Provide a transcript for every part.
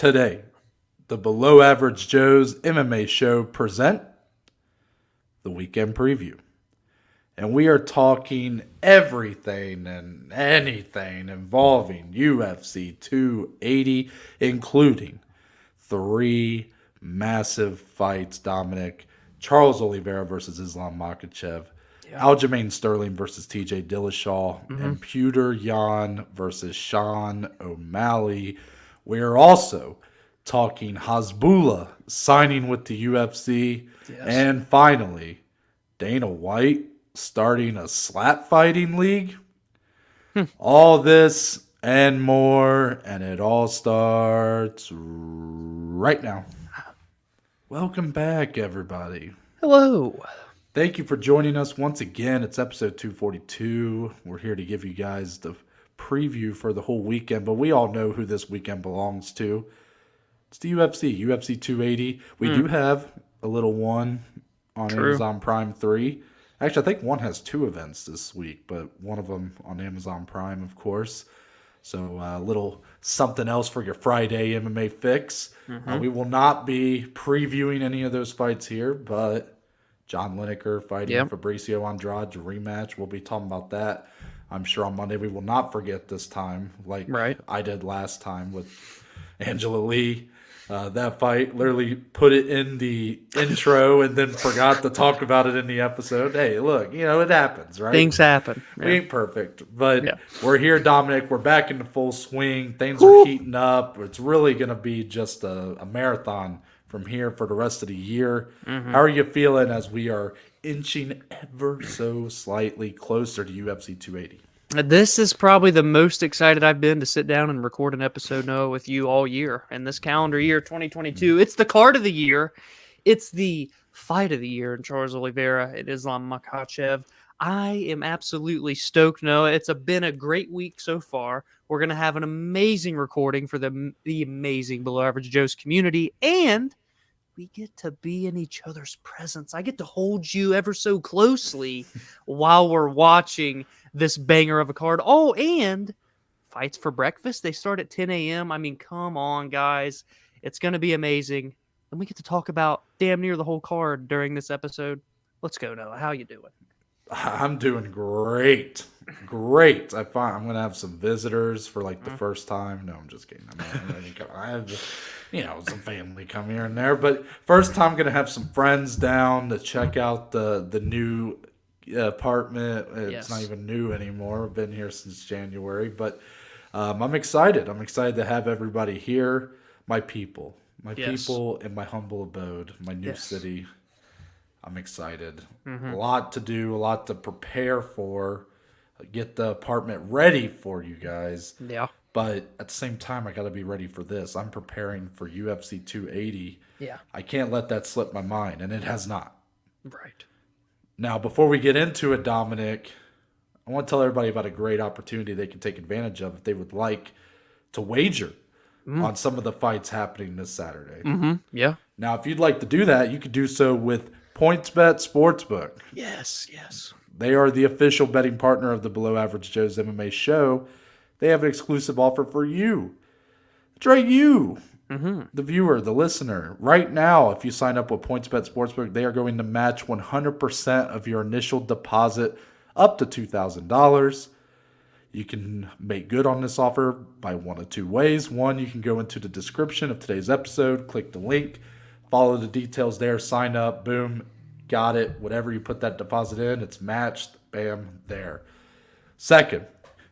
Today, the Below Average Joe's MMA show present the weekend preview. And we are talking everything and anything involving UFC 280, including 3 massive fights, Dominic. Charles Oliveira versus Islam Makhachev. Aljamain Sterling versus TJ Dillashaw. And Petr Yan versus Sean O'Malley. We are also talking Hasbulla signing with the UFC. Yes. And finally, Dana White starting a slap fighting league. All this and more, and it all starts right now. Welcome back, everybody. Hello. Thank you for joining us once again. It's episode 242. We're here to give you guys the preview for the whole weekend, but we all know who this weekend belongs to. It's the UFC 280. We do have a little one on Amazon Prime 3. Actually, I think one has 2 events this week, but one of them on Amazon Prime, of course. So a little something else for your Friday MMA fix. We will not be previewing any of those fights here, but John Lineker fighting Fabricio Andrade rematch. We'll be talking about that, I'm sure, on Monday. We will not forget this time, like I did last time with Angela Lee. That fight, literally put it in the intro and then forgot to talk about it in the episode. Hey, look, it happens, right? Things happen. We ain't perfect, but we're here, Dominic. We're back into full swing. Things are heating up. It's really going to be just a marathon from here for the rest of the year. How are you feeling as we are inching ever so slightly closer to UFC 280? This is probably the most excited I've been to sit down and record an episode with you all year. And this calendar year, 2022, it's the card of the year. It's the fight of the year in Charles Oliveira and Islam Makhachev. I am absolutely stoked, Noah. It's been a great week so far. We're going to have an amazing recording for the amazing Below Average Joe's community, and we get to be in each other's presence. I get to hold you ever so closely while we're watching this banger of a card. Oh, and fights for breakfast. They start at 10 a.m. I mean, come on, guys. It's going to be amazing. And we get to talk about damn near the whole card during this episode. Let's go, Noah. How you doing? I'm doing great. Great. I'm going to have some visitors for the first time. No, I'm just kidding. I have some family come here and there. But first time going to have some friends down to check out the new apartment. It's not even new anymore. I've been here since January. But I'm excited. I'm excited to have everybody here. My people. My people in my humble abode. My new city. I'm excited. A lot to do, a lot to prepare for, get the apartment ready for you guys. Yeah. But at the same time, I got to be ready for this. I'm preparing for UFC 280. Yeah. I can't let that slip my mind, and it has not. Right. Now, before we get into it, Dominic, I want to tell everybody about a great opportunity they can take advantage of if they would like to wager on some of the fights happening this Saturday. Yeah. Now, if you'd like to do that, you could do so with PointsBet Sportsbook. Yes. They are the official betting partner of the Below Average Joe's MMA show. They have an exclusive offer for you. That's right, you, the viewer, the listener. Right now, if you sign up with PointsBet Sportsbook, they are going to match 100% of your initial deposit up to $2,000. You can make good on this offer by one of 2 ways. One, you can go into the description of today's episode, click the link, follow the details there, sign up, boom, got it. Whatever you put that deposit in, it's matched, bam, there. Second,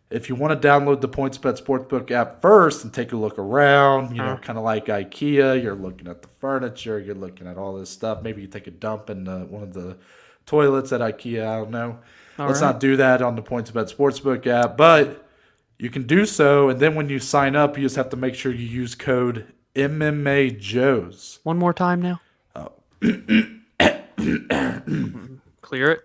if you want to download the PointsBet Sportsbook app first and take a look around, kind of like IKEA, you're looking at the furniture, you're looking at all this stuff. Maybe you take a dump in one of the toilets at IKEA, I don't know. Let's not do that on the PointsBet Sportsbook app, but you can do so, and then when you sign up, you just have to make sure you use code MMA Joe's. One more time now. Clear it.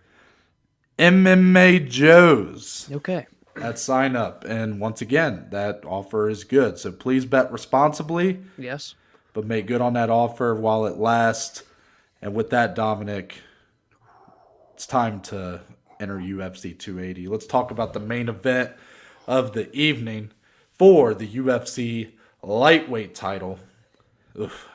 MMA Joe's. Okay. At sign up. And once again, that offer is good. So please bet responsibly. Yes. But make good on that offer while it lasts. And with that, Dominic, it's time to enter UFC 280. Let's talk about the main event of the evening for the UFC lightweight title.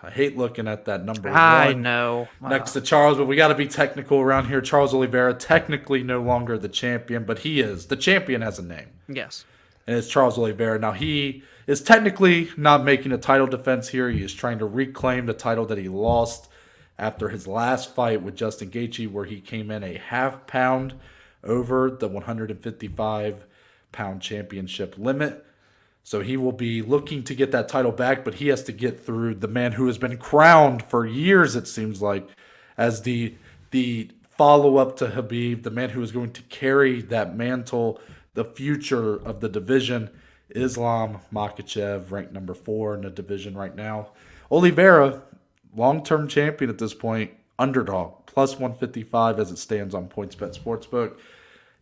I hate looking at that number I one know. next to Charles, but we got to be technical around here. Charles Oliveira, technically no longer the champion, but he is. The champion has a name. Yes. And it's Charles Oliveira. Now, he is technically not making a title defense here. He is trying to reclaim the title that he lost after his last fight with Justin Gaethje, where he came in a half pound over the 155-pound championship limit. So he will be looking to get that title back, but he has to get through the man who has been crowned for years, it seems like, as the follow-up to Khabib, the man who is going to carry that mantle, the future of the division. Islam Makhachev, ranked number 4 in the division right now. Oliveira, long-term champion at this point, underdog, plus 155 as it stands on PointsBet Sportsbook.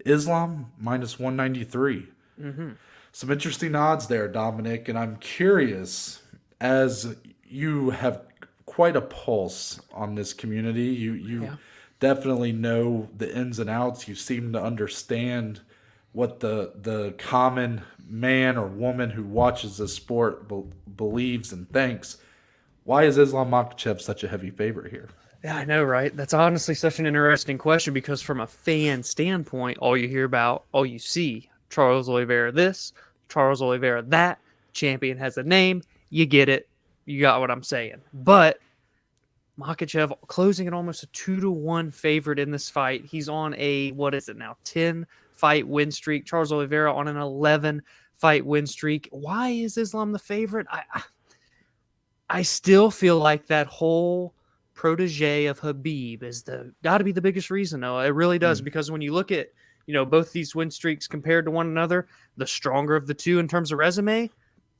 Islam, minus 193. Mm-hmm. Some interesting odds there, Dominic, and I'm curious, as you have quite a pulse on this community, you definitely know the ins and outs. You seem to understand what the common man or woman who watches this sport believes and thinks. Why is Islam Makhachev such a heavy favorite here? Yeah, I know, right? That's honestly such an interesting question because from a fan standpoint, all you see, Charles Oliveira this, Charles Oliveira that, champion has a name, you get it, you got what I'm saying. But Makhachev closing at almost a 2-1 favorite in this fight. He's on a, 10-fight win streak. Charles Oliveira on an 11-fight win streak. Why is Islam the favorite? I still feel like that whole protege of Khabib is got to be the biggest reason, though. It really does, because when you look at both these win streaks compared to one another, the stronger of the two in terms of resume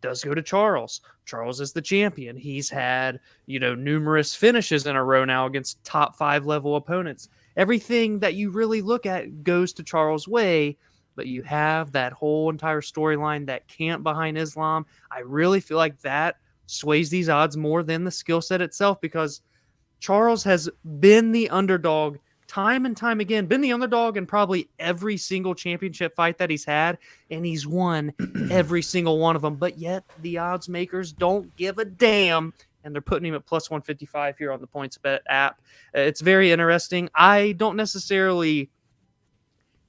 does go to Charles. Charles is the champion. He's had, numerous finishes in a row now against top 5 level opponents. Everything that you really look at goes to Charles' way, but you have that whole entire storyline, that camp behind Islam. I really feel like that sways these odds more than the skill set itself, because Charles has been the underdog time and time again, been the underdog in probably every single championship fight that he's had, and he's won every single one of them. But yet the odds makers don't give a damn, and they're putting him at plus 155 here on the PointsBet app. It's very interesting. I don't necessarily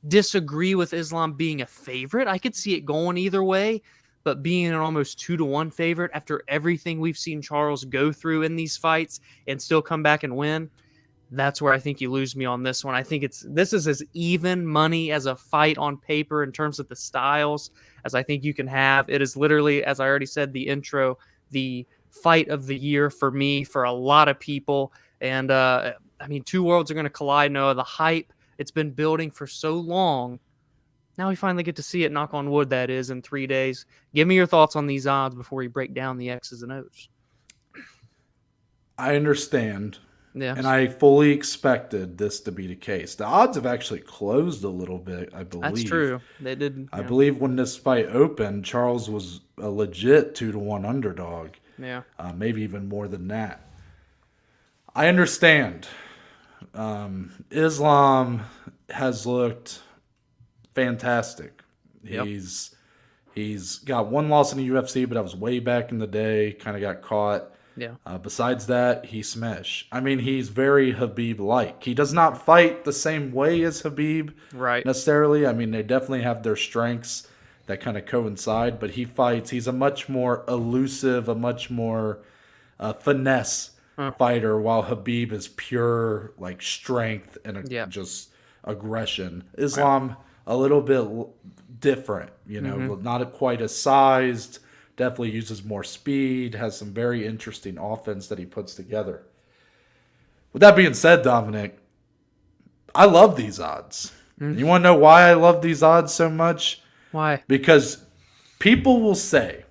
disagree with Islam being a favorite. I could see it going either way, but being an almost 2-1 favorite after everything we've seen Charles go through in these fights and still come back and win, that's where I think you lose me on this one. I think this is as even money as a fight on paper in terms of the styles as I think you can have. It is literally, as I already said, the intro, the fight of the year for me, for a lot of people. And two worlds are going to collide. Noah, the hype, it's been building for so long. Now we finally get to see it, knock on wood, that is, in 3 days. Give me your thoughts on these odds before we break down the X's and O's. I understand. Yeah. And I fully expected this to be the case. The odds have actually closed a little bit, I believe. That's true. They did. I believe when this fight opened, Charles was a legit 2-1 underdog. Yeah. Maybe even more than that. I understand. Islam has looked fantastic. Yep. He's got one loss in the UFC, but that was way back in the day. Kind of got caught. Yeah. Besides that, he smash. He's very Khabib-like. He does not fight the same way as Khabib, right, necessarily. They definitely have their strengths that kind of coincide, but he fights. He's a much more elusive, a much more finesse fighter, while Khabib is pure strength and just aggression. Islam, a little bit different, not quite as sized. Definitely uses more speed, has some very interesting offense that he puts together. With that being said, Dominic, I love these odds. You want to know why I love these odds so much? Why? Because people will say,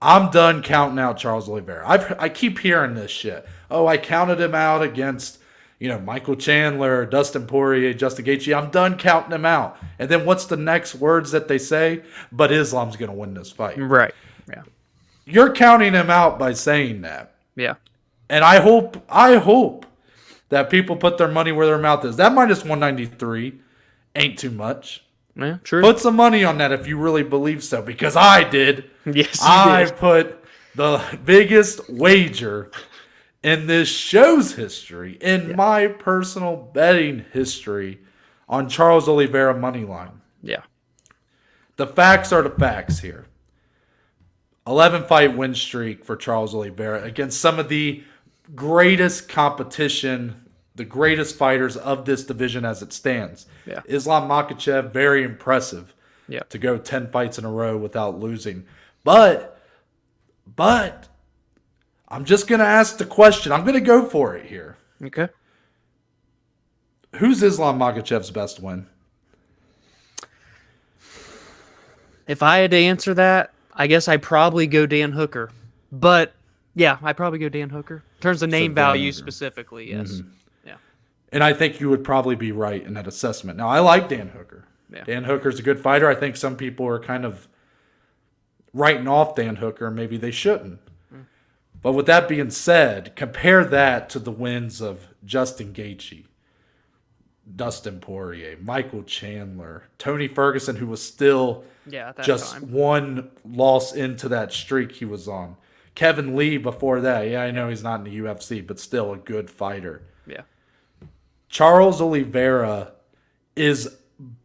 I'm done counting out Charles Oliveira. I keep hearing this shit. Oh, I counted him out against Michael Chandler, Dustin Poirier, Justin Gaethje. I'm done counting them out. And then what's the next words that they say? But Islam's going to win this fight. Right. Yeah. You're counting him out by saying that. Yeah. And I hope that people put their money where their mouth is. That minus 193 ain't too much. Yeah, true. Put some money on that if you really believe so, because I did. Yes, I put the biggest wager in this show's history, in my personal betting history, on Charles Oliveira money line. Yeah. The facts are the facts here. 11-fight win streak for Charles Oliveira against some of the greatest competition, the greatest fighters of this division as it stands. Yeah. Islam Makhachev, very impressive to go 10 fights in a row without losing. But I'm just going to ask the question. I'm going to go for it here. Okay. Who's Islam Makhachev's best win? If I had to answer that, I guess I'd probably go Dan Hooker. But, yeah, I'd probably go Dan Hooker. In terms of name value specifically, yes. Mm-hmm. Yeah. And I think you would probably be right in that assessment. Now, I like Dan Hooker. Yeah. Dan Hooker's a good fighter. I think some people are kind of writing off Dan Hooker. Maybe they shouldn't. But with that being said, compare that to the wins of Justin Gaethje, Dustin Poirier, Michael Chandler, Tony Ferguson, who was still just one loss into that streak he was on. Kevin Lee before that. Yeah, I know he's not in the UFC, but still a good fighter. Yeah. Charles Oliveira is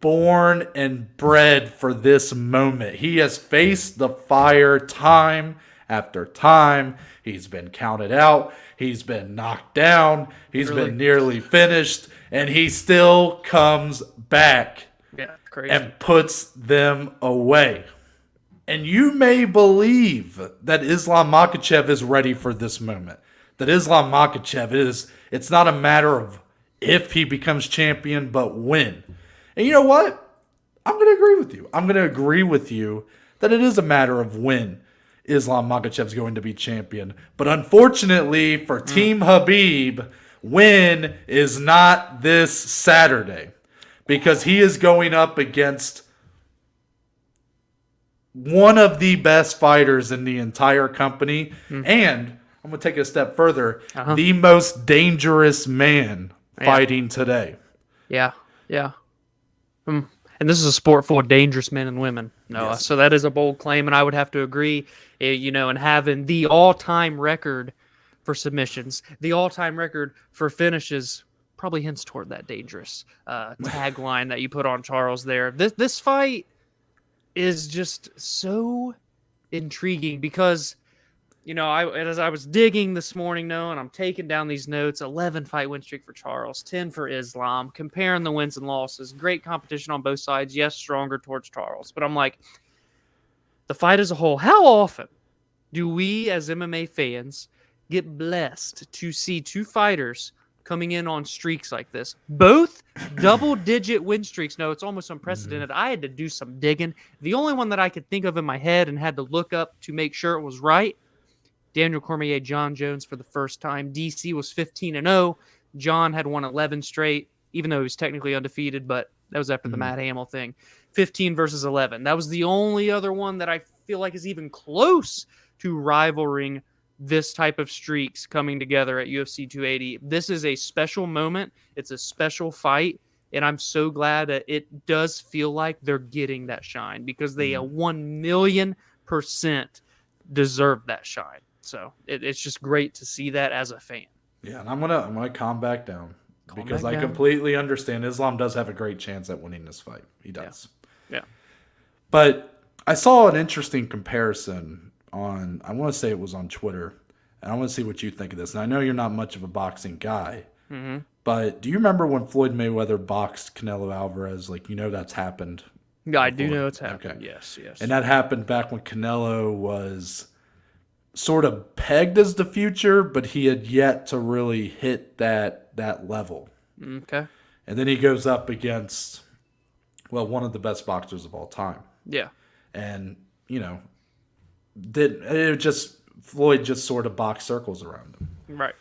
born and bred for this moment. He has faced the fire time after time. He's been counted out. He's been knocked down. He's been nearly finished. And he still comes back and puts them away. And you may believe that Islam Makhachev is ready for this moment. That Islam Makhachev it's not a matter of if he becomes champion, but when. And you know what? I'm going to agree with you. I'm going to agree with you that it is a matter of when Islam Makhachev is going to be champion. But unfortunately for Team Habib, win is not this Saturday, because he is going up against one of the best fighters in the entire company. And I'm going to take it a step further. The most dangerous man fighting today. Yeah. And this is a sport full of dangerous men and women, Noah. Yes. So that is a bold claim, and I would have to agree, and having the all-time record for submissions, the all-time record for finishes, probably hints toward that dangerous tagline that you put on Charles there. This fight is just so intriguing because, as I was digging this morning, Noah, and I'm taking down these notes, 11-fight win streak for Charles, 10 for Islam, comparing the wins and losses, great competition on both sides, yes, stronger towards Charles. But I'm like, the fight as a whole, how often do we as MMA fans get blessed to see two fighters coming in on streaks like this? Both double-digit win streaks. No, it's almost unprecedented. I had to do some digging. The only one that I could think of in my head and had to look up to make sure it was right, Daniel Cormier, John Jones for the first time. DC was 15-0. John had won 11 straight, even though he was technically undefeated, but that was after the Matt Hamill thing. 15 versus 11. That was the only other one that I feel like is even close to rivaling this type of streaks coming together at UFC 280. This is a special moment. It's a special fight, and I'm so glad that it does feel like they're getting that shine because they 1,000,000% deserve that shine. So it's just great to see that as a fan. Yeah, and I'm gonna calm back down because I completely understand Islam does have a great chance at winning this fight. He does. Yeah. But I saw an interesting comparison on, I want to say it was on Twitter, and I want to see what you think of this. And I know you're not much of a boxing guy, but do you remember when Floyd Mayweather boxed Canelo Alvarez? That's happened. Yeah, I do know it's happened. Okay. Yes. And that happened back when Canelo was sort of pegged as the future, but he had yet to really hit that level. Okay. And then he goes up against, one of the best boxers of all time. Yeah. And, Floyd just sort of boxed circles around him. Right.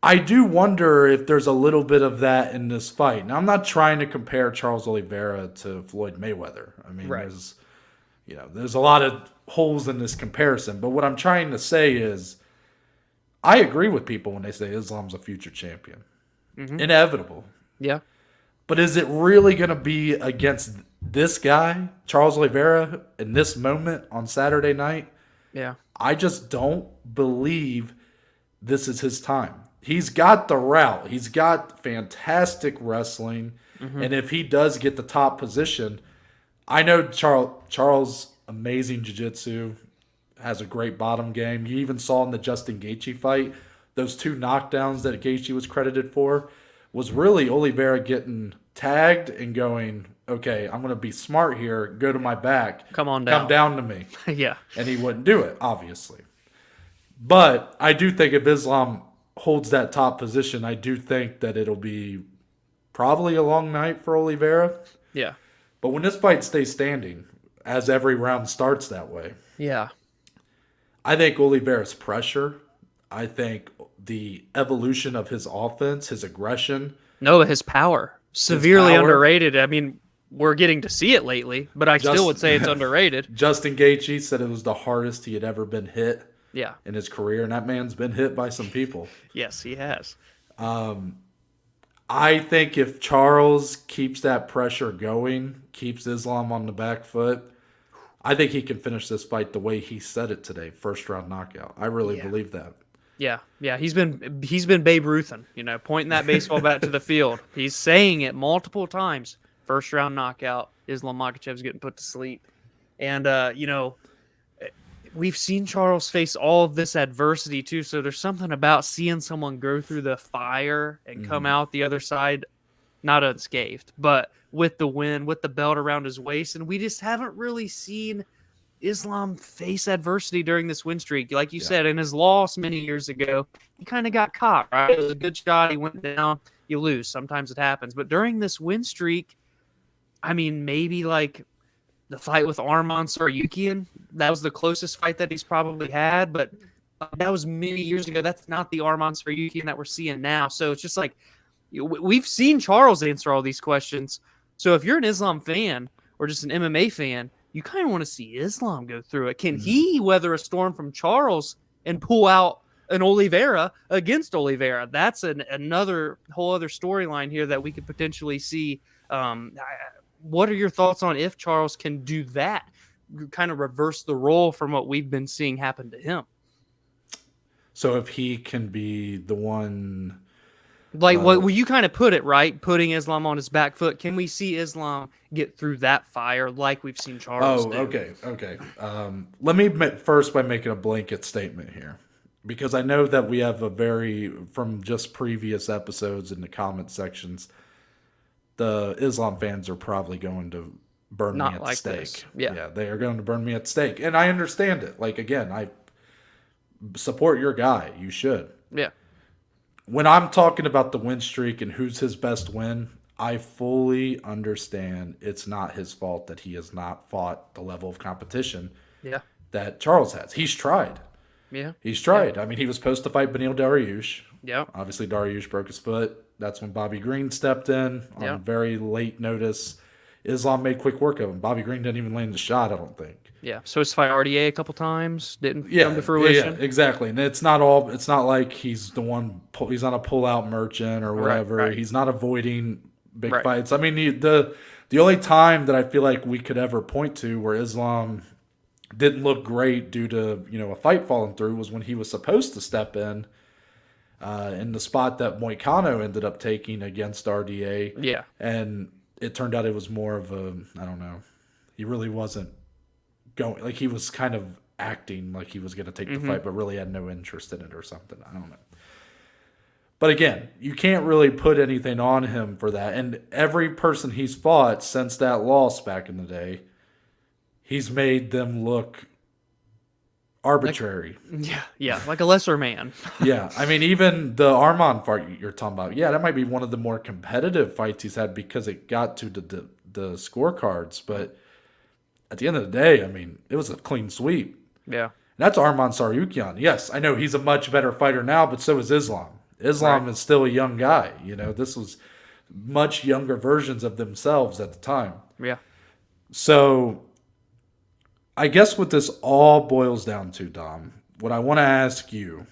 I do wonder if there's a little bit of that in this fight. Now, I'm not trying to compare Charles Oliveira to Floyd Mayweather. I mean, there's a lot of holes in this comparison. But what I'm trying to say is I agree with people when they say Islam's a future champion. Inevitable. Yeah. But is it really going to be against this guy, Charles Oliveira, in this moment on Saturday night? Yeah. I just don't believe this is his time. He's got the route. He's got fantastic wrestling. And if he does get the top position, I know Charles amazing jiu-jitsu, has a great bottom game. You even saw in the Justin Gaethje fight, those 2 knockdowns that Gaethje was credited for was really Oliveira getting tagged and going, okay, I'm going to be smart here, go to my back. Come down to me. Yeah. And he wouldn't do it, obviously. But I do think if Islam holds that top position, I do think that it'll be probably a long night for Oliveira. Yeah. But when this fight stays standing, as every round starts that way, Yeah. I think Oliveira's pressure, I think the evolution of his offense, his aggression. No, his power. Severely underrated. I mean, we're getting to see it lately, but I still would say it's underrated. Justin Gaethje said it was the hardest he had ever been hit Yeah. in his career, and that man's been hit by some people. Yes, he has. I think if Charles keeps that pressure going, keeps Islam on the back foot, I think he can finish this fight the way he said it today, first round knockout. I really believe that. Yeah, he's been Babe Ruthin, pointing that baseball bat to the field. He's saying it multiple times. First round knockout, Islam Makhachev's getting put to sleep. And we've seen Charles face all of this adversity too, so there's something about seeing someone go through the fire and come out the other side not unscathed, but with the win, with the belt around his waist, and we just haven't really seen Islam face adversity during this win streak. Like you said, in his loss many years ago, he kind of got caught, right? It was a good shot, he went down, you lose. Sometimes it happens. But during this win streak, I mean, maybe like the fight with Aljamain Sterling, that was the closest fight that he's probably had, but that was many years ago. That's not the Aljamain Sterling that we're seeing now. So it's just like, we've seen Charles answer all these questions. So if you're an Islam fan or just an MMA fan, you kind of want to see Islam go through it. Can he weather a storm from Charles and pull out an Oliveira against Oliveira? That's another whole other storyline here that we could potentially see. What are your thoughts on if Charles can do that, kind of reverse the role from what we've been seeing happen to him? So if he can be the one... Like, well, you kind of put it, right? Putting Islam on his back foot. Can we see Islam get through that fire like we've seen Charles do? Okay. Let me first by making a blanket statement here. Because I know that we have from just previous episodes in the comment sections, the Islam fans are probably going to burn me at the stake. Yeah, they are going to burn me at the stake. And I understand it. Like, again, I support your guy. You should. Yeah. When I'm talking about the win streak and who's his best win, I fully understand it's not his fault that he has not fought the level of competition that Charles has. He's tried. Yeah. He's tried. I mean, he was supposed to fight Beneil Dariush. Yeah. Obviously, Dariush broke his foot. That's when Bobby Green stepped in on very late notice. Islam made quick work of him. Bobby Green didn't even land the shot, I don't think. Yeah, so his fight RDA a couple times didn't come to fruition. Yeah, exactly. And it's not like he's the one. He's not a pull-out merchant or whatever. Right. He's not avoiding big fights. I mean, the only time that I feel like we could ever point to where Islam didn't look great due to a fight falling through was when he was supposed to step in the spot that Moicano ended up taking against RDA. Yeah, and it turned out it was more of a, I don't know. He really wasn't going, like he was kind of acting like he was going to take the fight, but really had no interest in it or something. I don't know. But again, you can't really put anything on him for that. And every person he's fought since that loss back in the day, he's made them look arbitrary. Like a lesser man. Yeah, I mean, even the Armand fight you're talking about, that might be one of the more competitive fights he's had because it got to the scorecards. But at the end of the day, I mean, it was a clean sweep. Yeah. And that's Armand Tsarukyan. Yes, I know he's a much better fighter now, but so is Islam. Islam is still a young guy. This was much younger versions of themselves at the time. Yeah. So I guess what this all boils down to, Dom, what I want to ask you,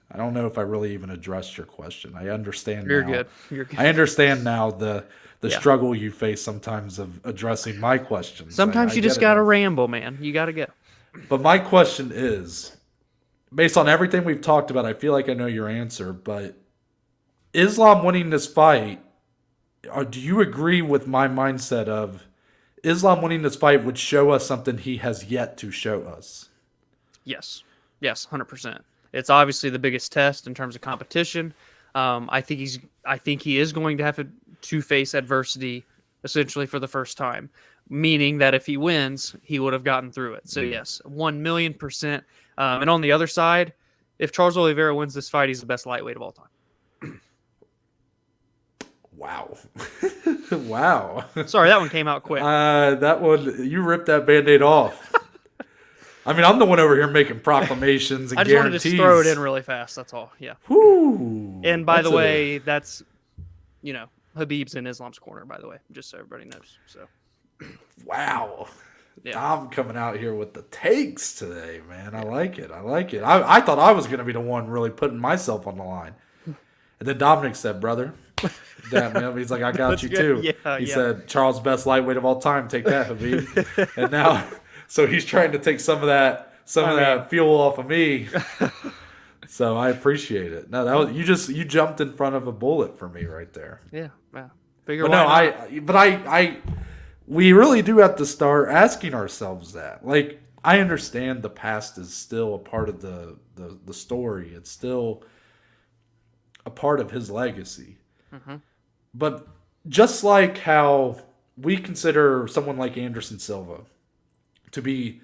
I don't know if I really even addressed your question. I understand You're now. You're good. I understand now the struggle you face sometimes of addressing my questions. Sometimes you just got to ramble, man. You got to go. But my question is, based on everything we've talked about, I feel like I know your answer, but Islam winning this fight, do you agree with my mindset of Islam winning this fight would show us something he has yet to show us? Yes. Yes, 100%. It's obviously the biggest test in terms of competition. I think he is going to have to face adversity essentially for the first time, meaning that if he wins, he would have gotten through it. So yes, 1,000,000%. And on the other side, if Charles Oliveira wins this fight, he's the best lightweight of all time. Wow. Wow. Sorry, that one came out quick. That one, you ripped that Band-Aid off. I mean, I'm the one over here making proclamations and I just guarantees. wanted to throw it in really fast, that's all. Yeah. Whew. And by the way, that's, Khabib's in Islam's corner, by the way, just so everybody knows. So. Wow. Yeah. I'm coming out here with the takes today, man. I like it. I thought I was going to be the one really putting myself on the line. And then Dominic said, brother. He's like, I got you too. He said, Charles, best lightweight of all time. Take that, Khabib. And now, so he's trying to take some of that fuel off of me. So I appreciate it. No, that was you jumped in front of a bullet for me right there. Yeah. We really do have to start asking ourselves that. Like, I understand the past is still a part of the story. It's still a part of his legacy. Mm-hmm. But just like how we consider someone like Anderson Silva to be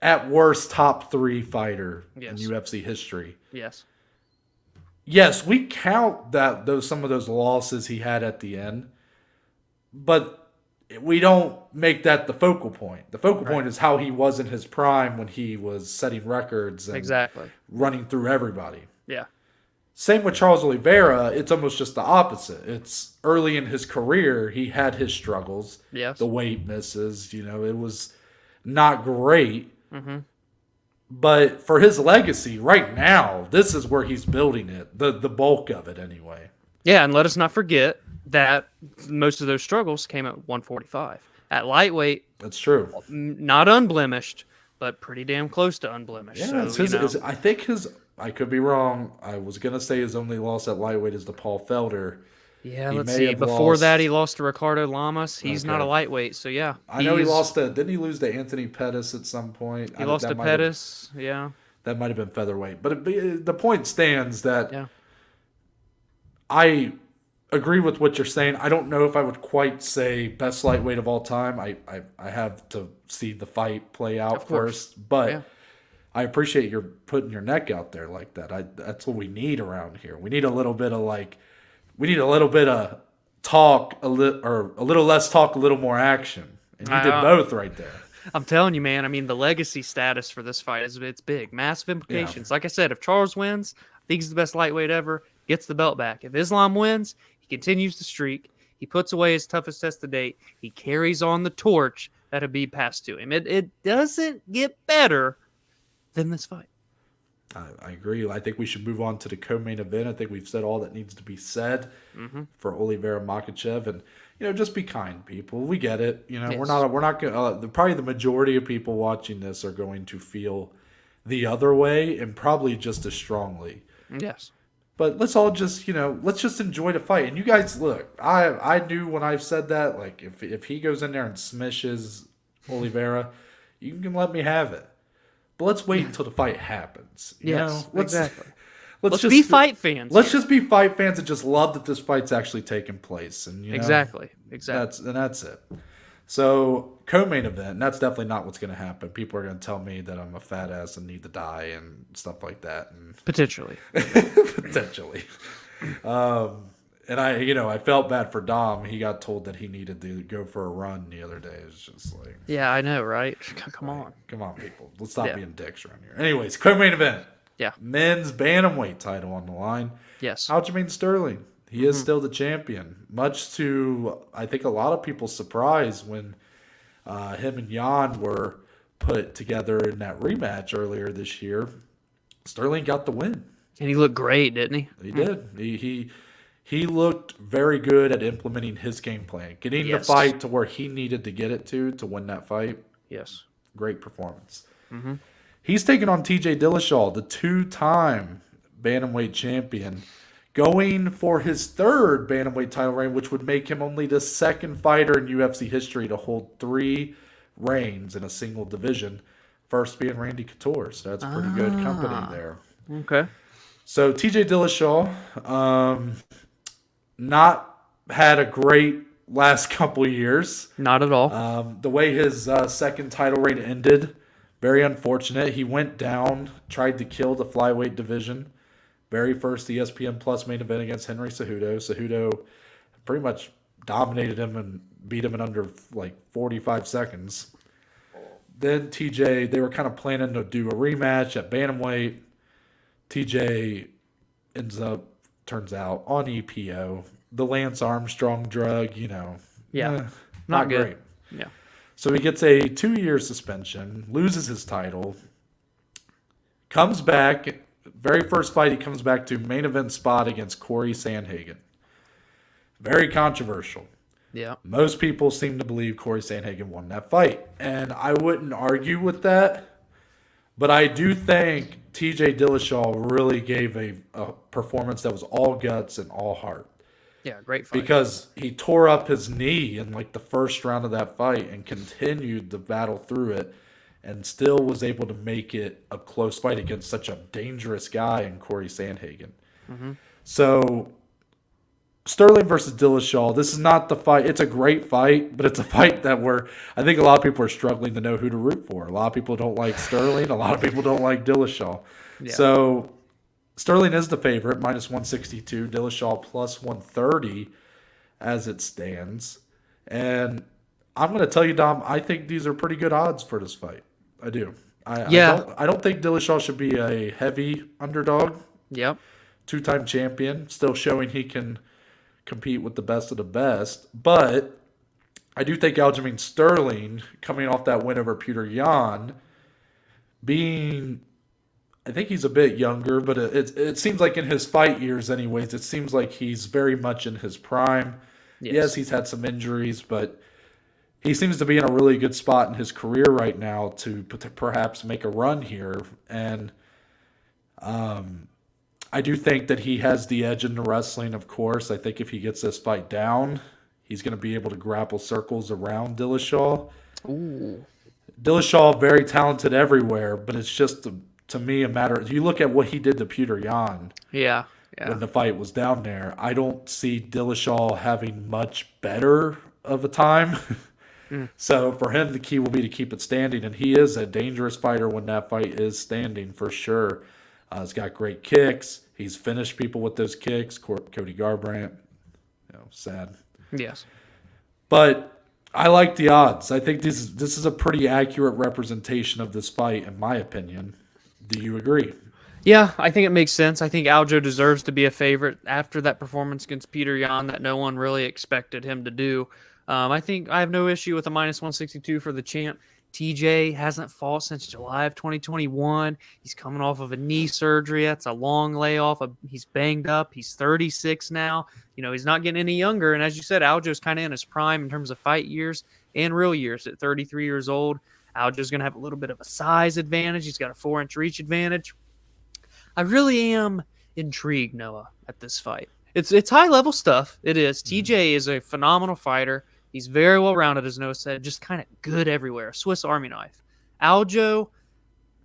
at worst top 3 fighter in UFC history. Yes, we count some of those losses he had at the end, but we don't make that the focal point. The focal point is how he was in his prime when he was setting records and running through everybody. Yeah. Same with Charles Oliveira, it's almost just the opposite. It's early in his career, he had his struggles. Yes. The weight misses, it was not great. Mm-hmm. But for his legacy, right now, this is where he's building it, the bulk of it anyway. Yeah, and let us not forget that most of those struggles came at 145. At lightweight, that's true. Not unblemished, but pretty damn close to unblemished. Yeah, so, I think I could be wrong. I was going to say his only loss at lightweight is to Paul Felder. Yeah, let's see. Before that, he lost to Ricardo Lamas. He's not a lightweight, so yeah. I know he lost to... Didn't he lose to Anthony Pettis at some point? He lost to Pettis, yeah. That might have been featherweight. But the point stands that I agree with what you're saying. I don't know if I would quite say best lightweight of all time. I have to see the fight play out first. But I appreciate your putting your neck out there like that. That's what we need around here. We need a little bit of talk, a little less talk, a little more action. And you did both right there. I'm telling you, man. I mean, the legacy status for this fight it's big, massive implications. Yeah. Like I said, if Charles wins, I think he's the best lightweight ever. Gets the belt back. If Islam wins, he continues the streak. He puts away his toughest test to date. He carries on the torch that Khabib passed to him. It doesn't get better than this fight. I agree. I think we should move on to the co-main event. I think we've said all that needs to be said for Oliveira Makhachev, and just be kind, people. We get it. We're not going. Probably the majority of people watching this are going to feel the other way, and probably just as strongly. Yes. But let's all just let's just enjoy the fight. And you guys, look, I knew when I've said that, like if he goes in there and smishes Oliveira, you can let me have it. But let's wait until the fight happens. Exactly. Let's be fight fans. Let's just be fight fans and just love that this fight's actually taking place. And exactly. That's it. So co-main event, and that's definitely not what's going to happen. People are going to tell me that I'm a fat ass and need to die and stuff like that. And potentially. And I felt bad for Dom. He got told that he needed to go for a run the other day. It's just like... Yeah, I know, right? Come on, people. Let's stop being dicks around here. Anyways, co-main event. Yeah. Men's bantamweight title on the line. Yes. Aljamain Sterling. He is still the champion. Much to, I think, a lot of people's surprise when him and Yan were put together in that rematch earlier this year. Sterling got the win. And he looked great, didn't he? He did. He looked very good at implementing his game plan, getting the fight to where he needed to get it to win that fight. Yes. Great performance. Mm-hmm. He's taking on TJ Dillashaw, the 2-time bantamweight champion, going for his 3rd bantamweight title reign, which would make him only the 2nd fighter in UFC history to hold 3 reigns in a single division. First being Randy Couture, so that's pretty good company there. Okay. So TJ Dillashaw, not had a great last couple years. Not at all. The way his 2nd title reign ended, very unfortunate. He went down, tried to kill the flyweight division. Very first ESPN Plus main event against Henry Cejudo. Cejudo pretty much dominated him and beat him in under 45 seconds. Then TJ, they were kind of planning to do a rematch at bantamweight. TJ turns out on EPO. The Lance Armstrong drug, Not good. great. Yeah. So he gets a 2-year suspension, loses his title, comes back. Very first fight, he comes back to main event spot against Corey Sandhagen. Very controversial. Yeah. Most people seem to believe Corey Sandhagen won that fight. And I wouldn't argue with that. But I do think TJ Dillashaw really gave a performance that was all guts and all heart. Yeah, great fight. Because he tore up his knee in the first round of that fight and continued the battle through it and still was able to make it a close fight against such a dangerous guy in Corey Sandhagen. Mm-hmm. So Sterling versus Dillashaw, this is not the fight. It's a great fight, but it's a fight that I think a lot of people are struggling to know who to root for. A lot of people don't like Sterling. A lot of people don't like Dillashaw. Yeah. So Sterling is the favorite, minus 162. Dillashaw plus 130 as it stands. And I'm going to tell you, Dom, I think these are pretty good odds for this fight. I do. I don't think Dillashaw should be a heavy underdog. Yep. 2-time champion, still showing he can compete with the best of the best. But I do think Aljamain Sterling, coming off that win over Petr Yan, I think he's a bit younger, but it seems like in his fight years anyways, it seems like he's very much in his prime. Yes, he's had some injuries, but he seems to be in a really good spot in his career right now to perhaps make a run here. And I do think that he has the edge in the wrestling, of course. I think if he gets this fight down, he's going to be able to grapple circles around Dillashaw. Ooh. Dillashaw, very talented everywhere, but it's just, to me, a matter. You look at what he did to Petr Yan. Yeah. When the fight was down there. I don't see Dillashaw having much better of a time. So for him, the key will be to keep it standing, and he is a dangerous fighter when that fight is standing for sure. He's got great kicks. He's finished people with those kicks. Cody Garbrandt, sad. Yes, but I like the odds. I think this is a pretty accurate representation of this fight, in my opinion. Do you agree? Yeah, I think it makes sense. I think Aljo deserves to be a favorite after that performance against Petr Yan that no one really expected him to do. I think I have no issue with a minus 162 for the champ. TJ hasn't fought since July of 2021. He's coming off of a knee surgery. That's a long layoff. He's banged up. He's 36 now. He's not getting any younger. And as you said, Aljo's kind of in his prime in terms of fight years and real years. At 33 years old, Aljo's going to have a little bit of a size advantage. He's got a 4-inch reach advantage. I really am intrigued, Noah, at this fight. It's high-level stuff. It is. TJ is a phenomenal fighter. He's very well-rounded, as Noah said, just kind of good everywhere. Swiss Army knife. Aljo,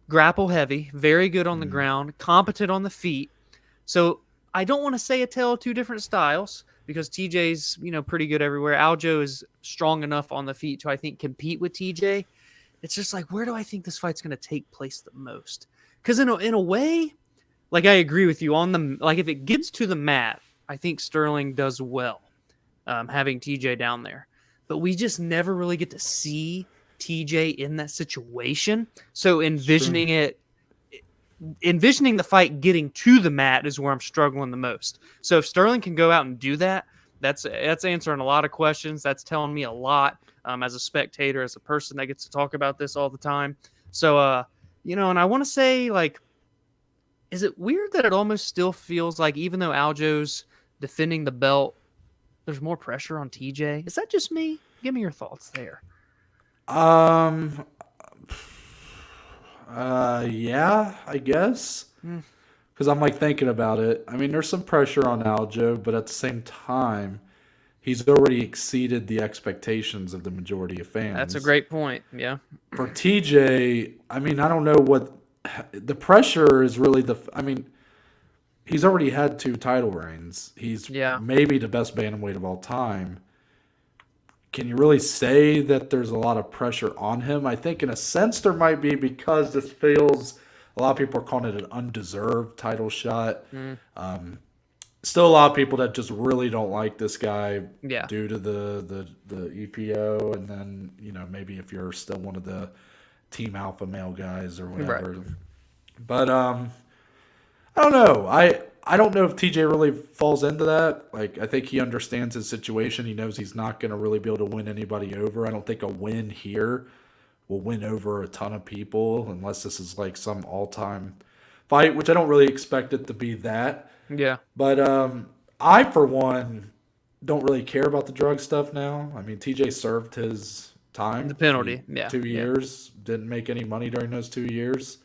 grapple heavy, very good on the ground, competent on the feet. So I don't want to say a tale of two different styles because TJ's, pretty good everywhere. Aljo is strong enough on the feet to, I think, compete with TJ. It's just like, where do I think this fight's going to take place the most? Because in a way, I agree with you on if it gets to the mat, I think Sterling does well having TJ down there. But we just never really get to see TJ in that situation. So envisioning the fight getting to the mat is where I'm struggling the most. So if Sterling can go out and do that, that's answering a lot of questions. That's telling me a lot as a spectator, as a person that gets to talk about this all the time. So, and I want to say, is it weird that it almost still feels like even though Aljo's defending the belt, there's more pressure on TJ? Is that just me? Give me your thoughts there. I Yeah, I guess. Because I'm like thinking about it. I mean, there's some pressure on Aljo, but at the same time, he's already exceeded the expectations of the majority of fans. That's a great point. Yeah. For TJ, I mean, I don't know what the pressure is really I mean, he's already had 2 title reigns. He's maybe the best bantamweight of all time. Can you really say that there's a lot of pressure on him? I think in a sense there might be, because this feels, a lot of people are calling it an undeserved title shot. Still a lot of people that just really don't like this guy due to the EPO, and then, you know, maybe if you're still one of the team alpha male guys or whatever. Right. But I don't know. I don't know if TJ really falls into that. Like, I think he understands his situation. He knows he's not going to really be able to win anybody over. I don't think a win here will win over a ton of people unless this is like some all-time fight, which I don't really expect it to be that. Yeah. But I, for one, don't really care about the drug stuff now. I mean, TJ served his time. The penalty, 2 years. Didn't make any money during those 2 years.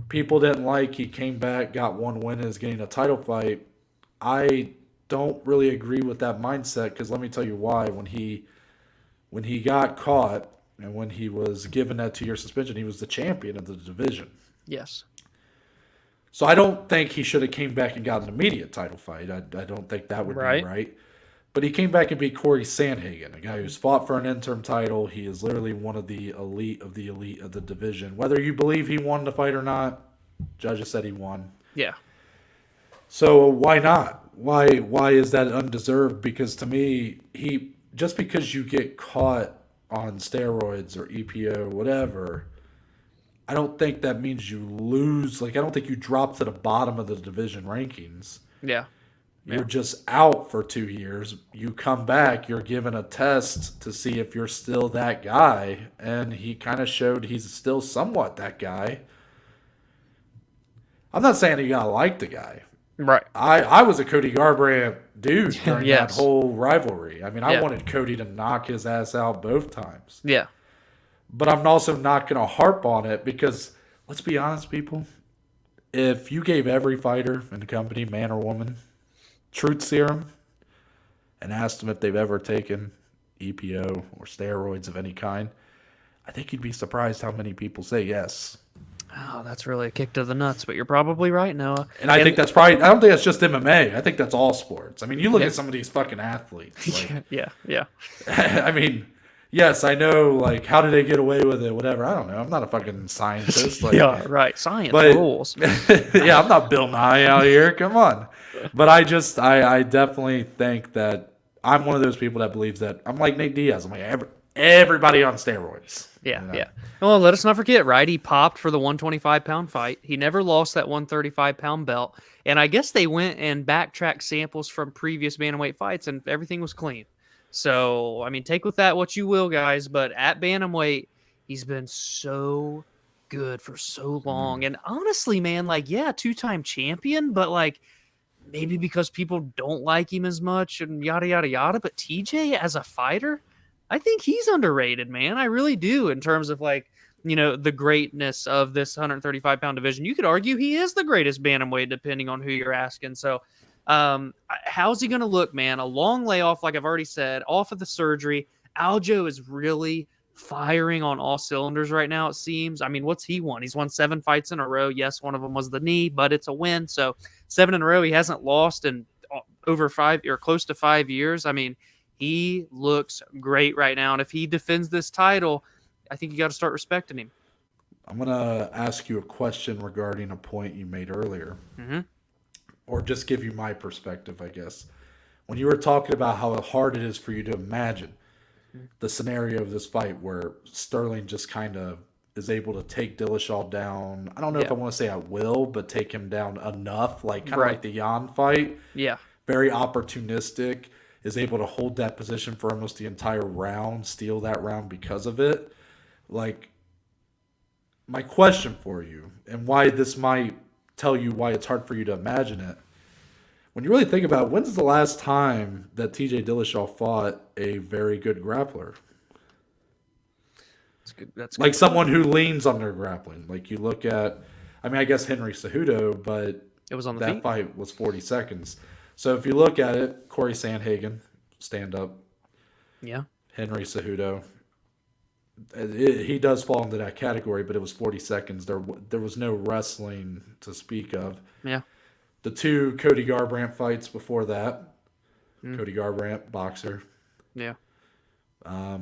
People didn't like he came back, got 1 win, and is getting a title fight. I don't really agree with that mindset, because let me tell you why. When he got caught and when he was given that 2-year suspension, he was the champion of the division. Yes. So I don't think he should have came back and got an immediate title fight. I don't think that would be right. But he came back and beat Corey Sandhagen, a guy who's fought for an interim title. He is literally one of the elite of the division. Whether you believe he won the fight or not, judges said he won. Yeah. So why not? Why is that undeserved? Because to me, just because you get caught on steroids or EPO or whatever, I don't think that means you lose. Like, I don't think you drop to the bottom of the division rankings. Yeah. You're just out for 2 years. You come back, you're given a test to see if you're still that guy, and he kind of showed he's still somewhat that guy. I'm not saying you gotta like the guy. Right. I was a Cody Garbrandt dude during that whole rivalry. I mean, I wanted Cody to knock his ass out both times. Yeah. But I'm also not going to harp on it, because, let's be honest, people, if you gave every fighter in the company, man or woman, truth serum and asked them if they've ever taken EPO or steroids of any kind, I think you'd be surprised how many people say yes. Oh, that's really a kick to the nuts, but you're probably right, Noah. And I think that's probably, I don't think that's just MMA. I think that's all sports. I mean, you look at some of these fucking athletes. Like, yeah. I mean, yes, I know, like, how did they get away with it, whatever. I don't know. I'm not a fucking scientist. Like, yeah, right. Science rules. Yeah, I'm not Bill Nye out here. Come on. But I definitely think that I'm one of those people that believes that, I'm like Nate Diaz. I'm like, everybody on steroids. Yeah, you know? Yeah. Well, let us not forget, right? He popped for the 125-pound fight. He never lost that 135-pound belt. And I guess they went and backtracked samples from previous bantamweight fights, and everything was clean. So, I mean, take with that what you will, guys. But at bantamweight, he's been so good for so long. And honestly, man, like, yeah, 2-time champion, but, like, maybe because people don't like him as much and yada, yada, yada. But TJ, as a fighter, I think he's underrated, man. I really do, in terms of, like, you know, the greatness of this 135-pound division. You could argue he is the greatest bantamweight, depending on who you're asking. So, how's he going to look, man? A long layoff, like I've already said, off of the surgery. Aljo is really firing on all cylinders right now, it seems. I mean, what's he won? He's won 7 fights in a row. Yes, one of them was the knee, but it's a win. So 7 in a row. He hasn't lost in over 5 or close to 5 years. I mean, he looks great right now. And if he defends this title, I think you got to start respecting him. I'm going to ask you a question regarding a point you made earlier. Mm-hmm. Or just give you my perspective, I guess. When you were talking about how hard it is for you to imagine the scenario of this fight where Sterling just kind of is able to take Dillashaw down. I don't know if I want to say at will, but take him down enough, like kind of like the Yan fight. Yeah. Very opportunistic, is able to hold that position for almost the entire round, steal that round because of it. Like, my question for you, and why this might tell you why it's hard for you to imagine it. When you really think about it, when's the last time that TJ Dillashaw fought a very good grappler? That's good. That's Like good. someone who leans on their grappling. Like you look at, I mean, I guess Henry Cejudo, but It was on the that feet. fight was 40 seconds. So if you look at it, Corey Sandhagen, stand up. Yeah. Henry Cejudo. He does fall into that category, but it was 40 seconds. There was no wrestling to speak of. Yeah. The 2 Cody Garbrandt fights before that. Mm. Cody Garbrandt, boxer. Yeah.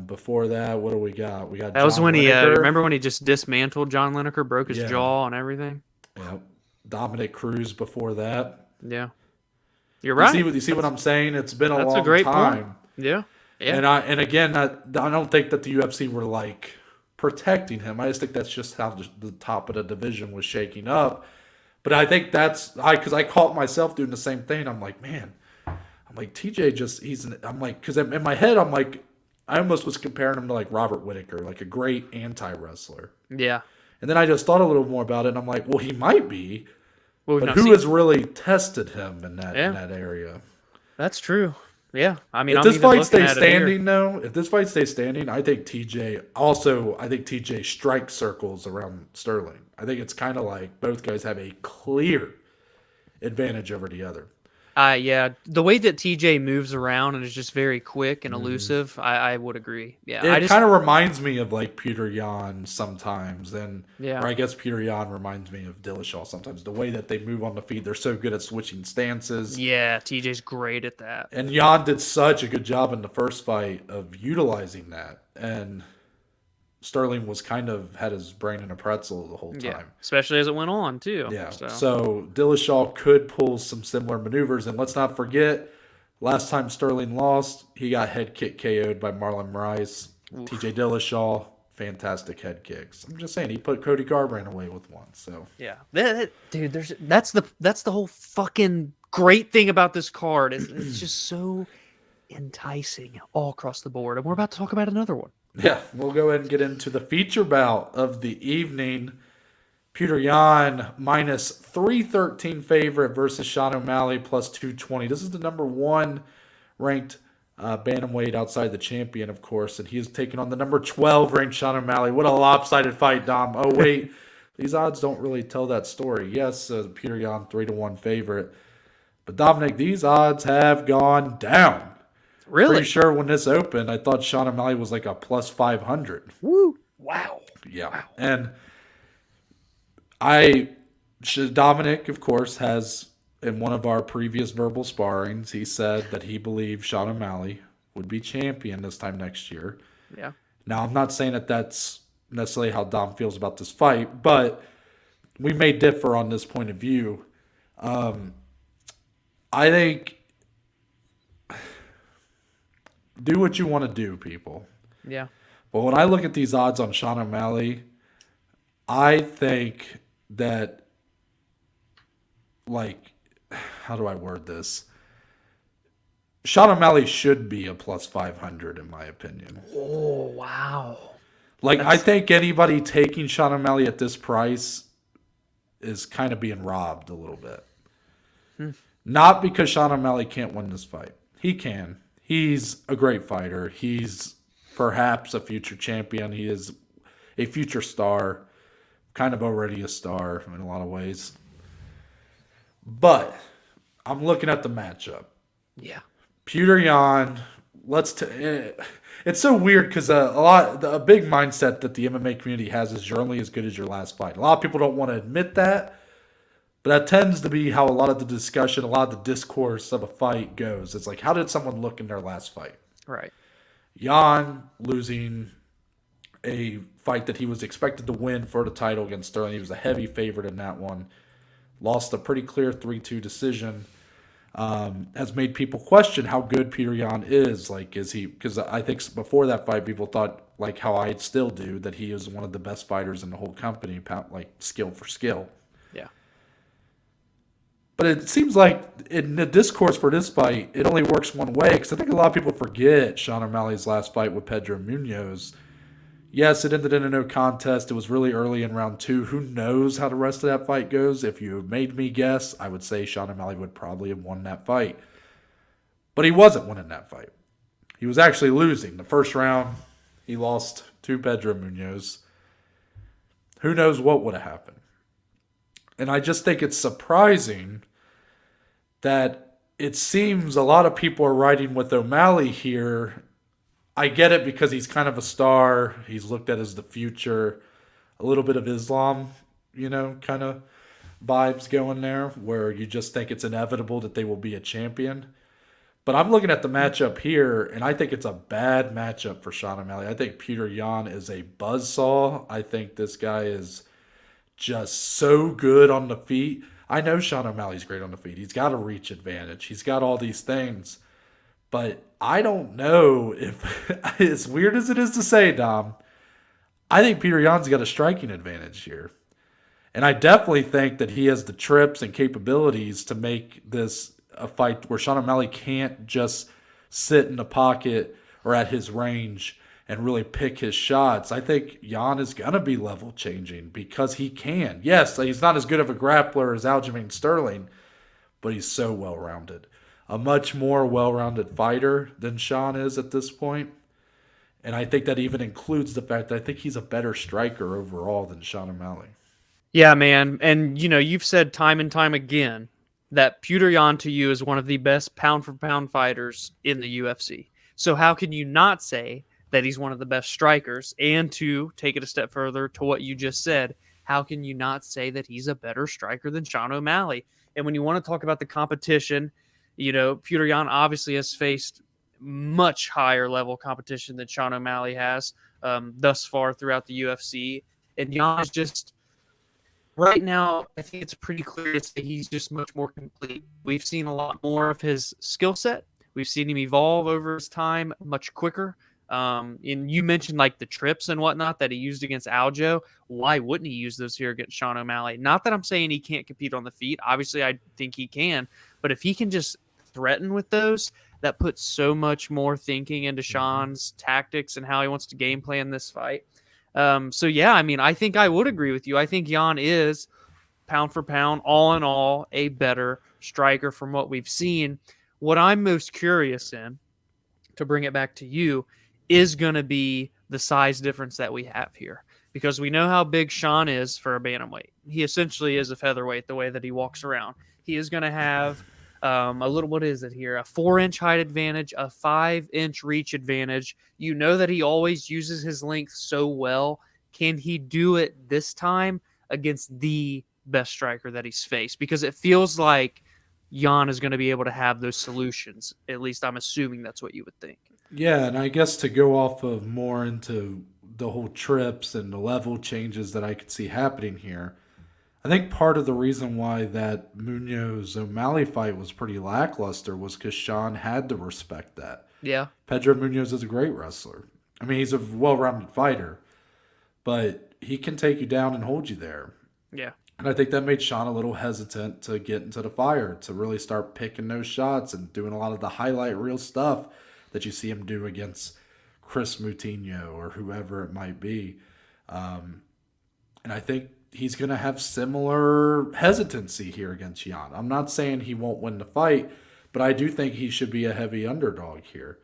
Before that, what do we got? We got That was John when he Lineker. remember when he just dismantled John Lineker, broke his jaw and everything. Yeah. Dominic Cruz before that. Yeah. You're right. You see what I'm saying? It's been a That's long a great time. point. Yeah. Yeah. And again, I don't think that the UFC were like protecting him. I just think that's just how the top of the division was shaking up. But I think because I caught myself doing the same thing. I'm like, man, TJ I'm like, because in my head, I'm like, I almost was comparing him to like Robert Whittaker, like a great anti-wrestler. Yeah. And then I just thought a little more about it, and I'm like, well, he might be. Well, but who has really tested him in that area? That's true. Yeah. I mean, if this fight stays standing, I think TJ strikes circles around Sterling. I think it's kind of like both guys have a clear advantage over the other. Yeah, the way that TJ moves around and is just very quick and elusive, I would agree. Yeah, it kind of reminds me of like Petr Yan sometimes, or I guess Petr Yan reminds me of Dillashaw sometimes. The way that they move on the feet, they're so good at switching stances. Yeah, TJ's great at that. And Yan did such a good job in the first fight of utilizing that, and Sterling was kind of had his brain in a pretzel the whole time. Yeah, especially as it went on, too. Yeah. So Dillashaw could pull some similar maneuvers. And let's not forget, last time Sterling lost, he got head kick KO'd by Marlon Moraes. TJ Dillashaw, fantastic head kicks. I'm just saying, he put Cody Garbrandt away with one. So yeah. Dude, that's the whole fucking great thing about this card. It's just so enticing all across the board. And we're about to talk about another one. Yeah, we'll go ahead and get into the feature bout of the evening. Petr Yan minus 313 favorite versus Sean O'Malley plus 220. This is the number 1 ranked bantamweight outside the champion, of course, and he is taking on the number 12 ranked Sean O'Malley. What a lopsided fight, Dom. Oh, wait, these odds don't really tell that story. Yes, Petr Yan 3-1 favorite. But Dominic, these odds have gone down. Really? Pretty sure when this opened, I thought Sean O'Malley was like a plus 500. Woo! Wow. Yeah. Wow. And Dominic, of course, has in one of our previous verbal sparrings, he said that he believed Sean O'Malley would be champion this time next year. Yeah. Now, I'm not saying that that's necessarily how Dom feels about this fight, but we may differ on this point of view. I think do what you want to do, people. Yeah. But when I look at these odds on Sean O'Malley, I think that, like, how do I word this? Sean O'Malley should be a plus 500 in my opinion. Oh, wow. Like, I think anybody taking Sean O'Malley at this price is kind of being robbed a little bit. Not because Sean O'Malley can't win this fight. He can. He's a great fighter. He's perhaps a future champion. He is a future star, kind of already a star in a lot of ways. But I'm looking at the matchup. Yeah. Petr Yan, it's so weird because a big mindset that the MMA community has is you're only as good as your last fight. A lot of people don't want to admit that, but that tends to be how a lot of the discussion, a lot of the discourse of a fight goes. It's like, how did someone look in their last fight? Right. Yan losing a fight that he was expected to win for the title against Sterling. He was a heavy favorite in that one. Lost a pretty clear 3-2 decision. Has made people question how good Petr Yan is. Like, is he? Because I think before that fight, people thought, like how I still do, that he is one of the best fighters in the whole company, like skill for skill. Yeah. But it seems like in the discourse for this fight, it only works one way. Because I think a lot of people forget Sean O'Malley's last fight with Pedro Munoz. Yes, it ended in a no contest. It was really early in round 2. Who knows how the rest of that fight goes? If you made me guess, I would say Sean O'Malley would probably have won that fight. But he wasn't winning that fight. He was actually losing. The first round, he lost to Pedro Munoz, who knows what would have happened. And I just think it's surprising that it seems a lot of people are riding with O'Malley here. I get it because he's kind of a star. He's looked at as the future. A little bit of Islam, kind of vibes going there where you just think it's inevitable that they will be a champion. But I'm looking at the matchup here, and I think it's a bad matchup for Sean O'Malley. I think Petr Yan is a buzzsaw. I think this guy is just so good on the feet. I know Sean O'Malley's great on the feet. He's got a reach advantage. He's got all these things. But I don't know if, as weird as it is to say, Dom, I think Petr Yan's got a striking advantage here. And I definitely think that he has the trips and capabilities to make this a fight where Sean O'Malley can't just sit in the pocket or at his range and really pick his shots. I think Yan is going to be level changing because he can. Yes, he's not as good of a grappler as Aljamain Sterling, but he's so well-rounded. A much more well-rounded fighter than Sean is at this point. And I think that even includes the fact that I think he's a better striker overall than Sean O'Malley. Yeah, man. And, you've said time and time again that Petr Yan to you is one of the best pound-for-pound fighters in the UFC. So how can you not say that he's one of the best strikers? And to take it a step further to what you just said, how can you not say that he's a better striker than Sean O'Malley? And when you want to talk about the competition, Petr Yan obviously has faced much higher level competition than Sean O'Malley has thus far throughout the UFC. And Yan is just... right now, I think it's pretty clear to say he's just much more complete. We've seen a lot more of his skill set. We've seen him evolve over his time much quicker. And you mentioned like the trips and whatnot that he used against Aljo. Why wouldn't he use those here against Sean O'Malley? Not that I'm saying he can't compete on the feet. Obviously, I think he can. But if he can just threaten with those, that puts so much more thinking into Sean's tactics and how he wants to game plan this fight. So yeah, I think I would agree with you. I think Yan is pound for pound, all in all, a better striker from what we've seen. What I'm most curious in, to bring it back to you, is going to be the size difference that we have here. Because we know how big Sean is for a bantamweight. He essentially is a featherweight the way that he walks around. He is going to have a 4-inch height advantage, a 5-inch reach advantage. You know that he always uses his length so well. Can he do it this time against the best striker that he's faced? Because it feels like Yan is going to be able to have those solutions. At least I'm assuming that's what you would think. Yeah, and I guess to go off of more into the whole trips and the level changes that I could see happening here, I think part of the reason why that Munoz-O'Malley fight was pretty lackluster was because Sean had to respect that. Yeah. Pedro Munoz is a great wrestler. He's a well-rounded fighter, but he can take you down and hold you there. Yeah. And I think that made Sean a little hesitant to get into the fire, to really start picking those shots and doing a lot of the highlight reel stuff that you see him do against Chris Moutinho or whoever it might be. And I think he's going to have similar hesitancy here against Yan. I'm not saying he won't win the fight, but I do think he should be a heavy underdog here.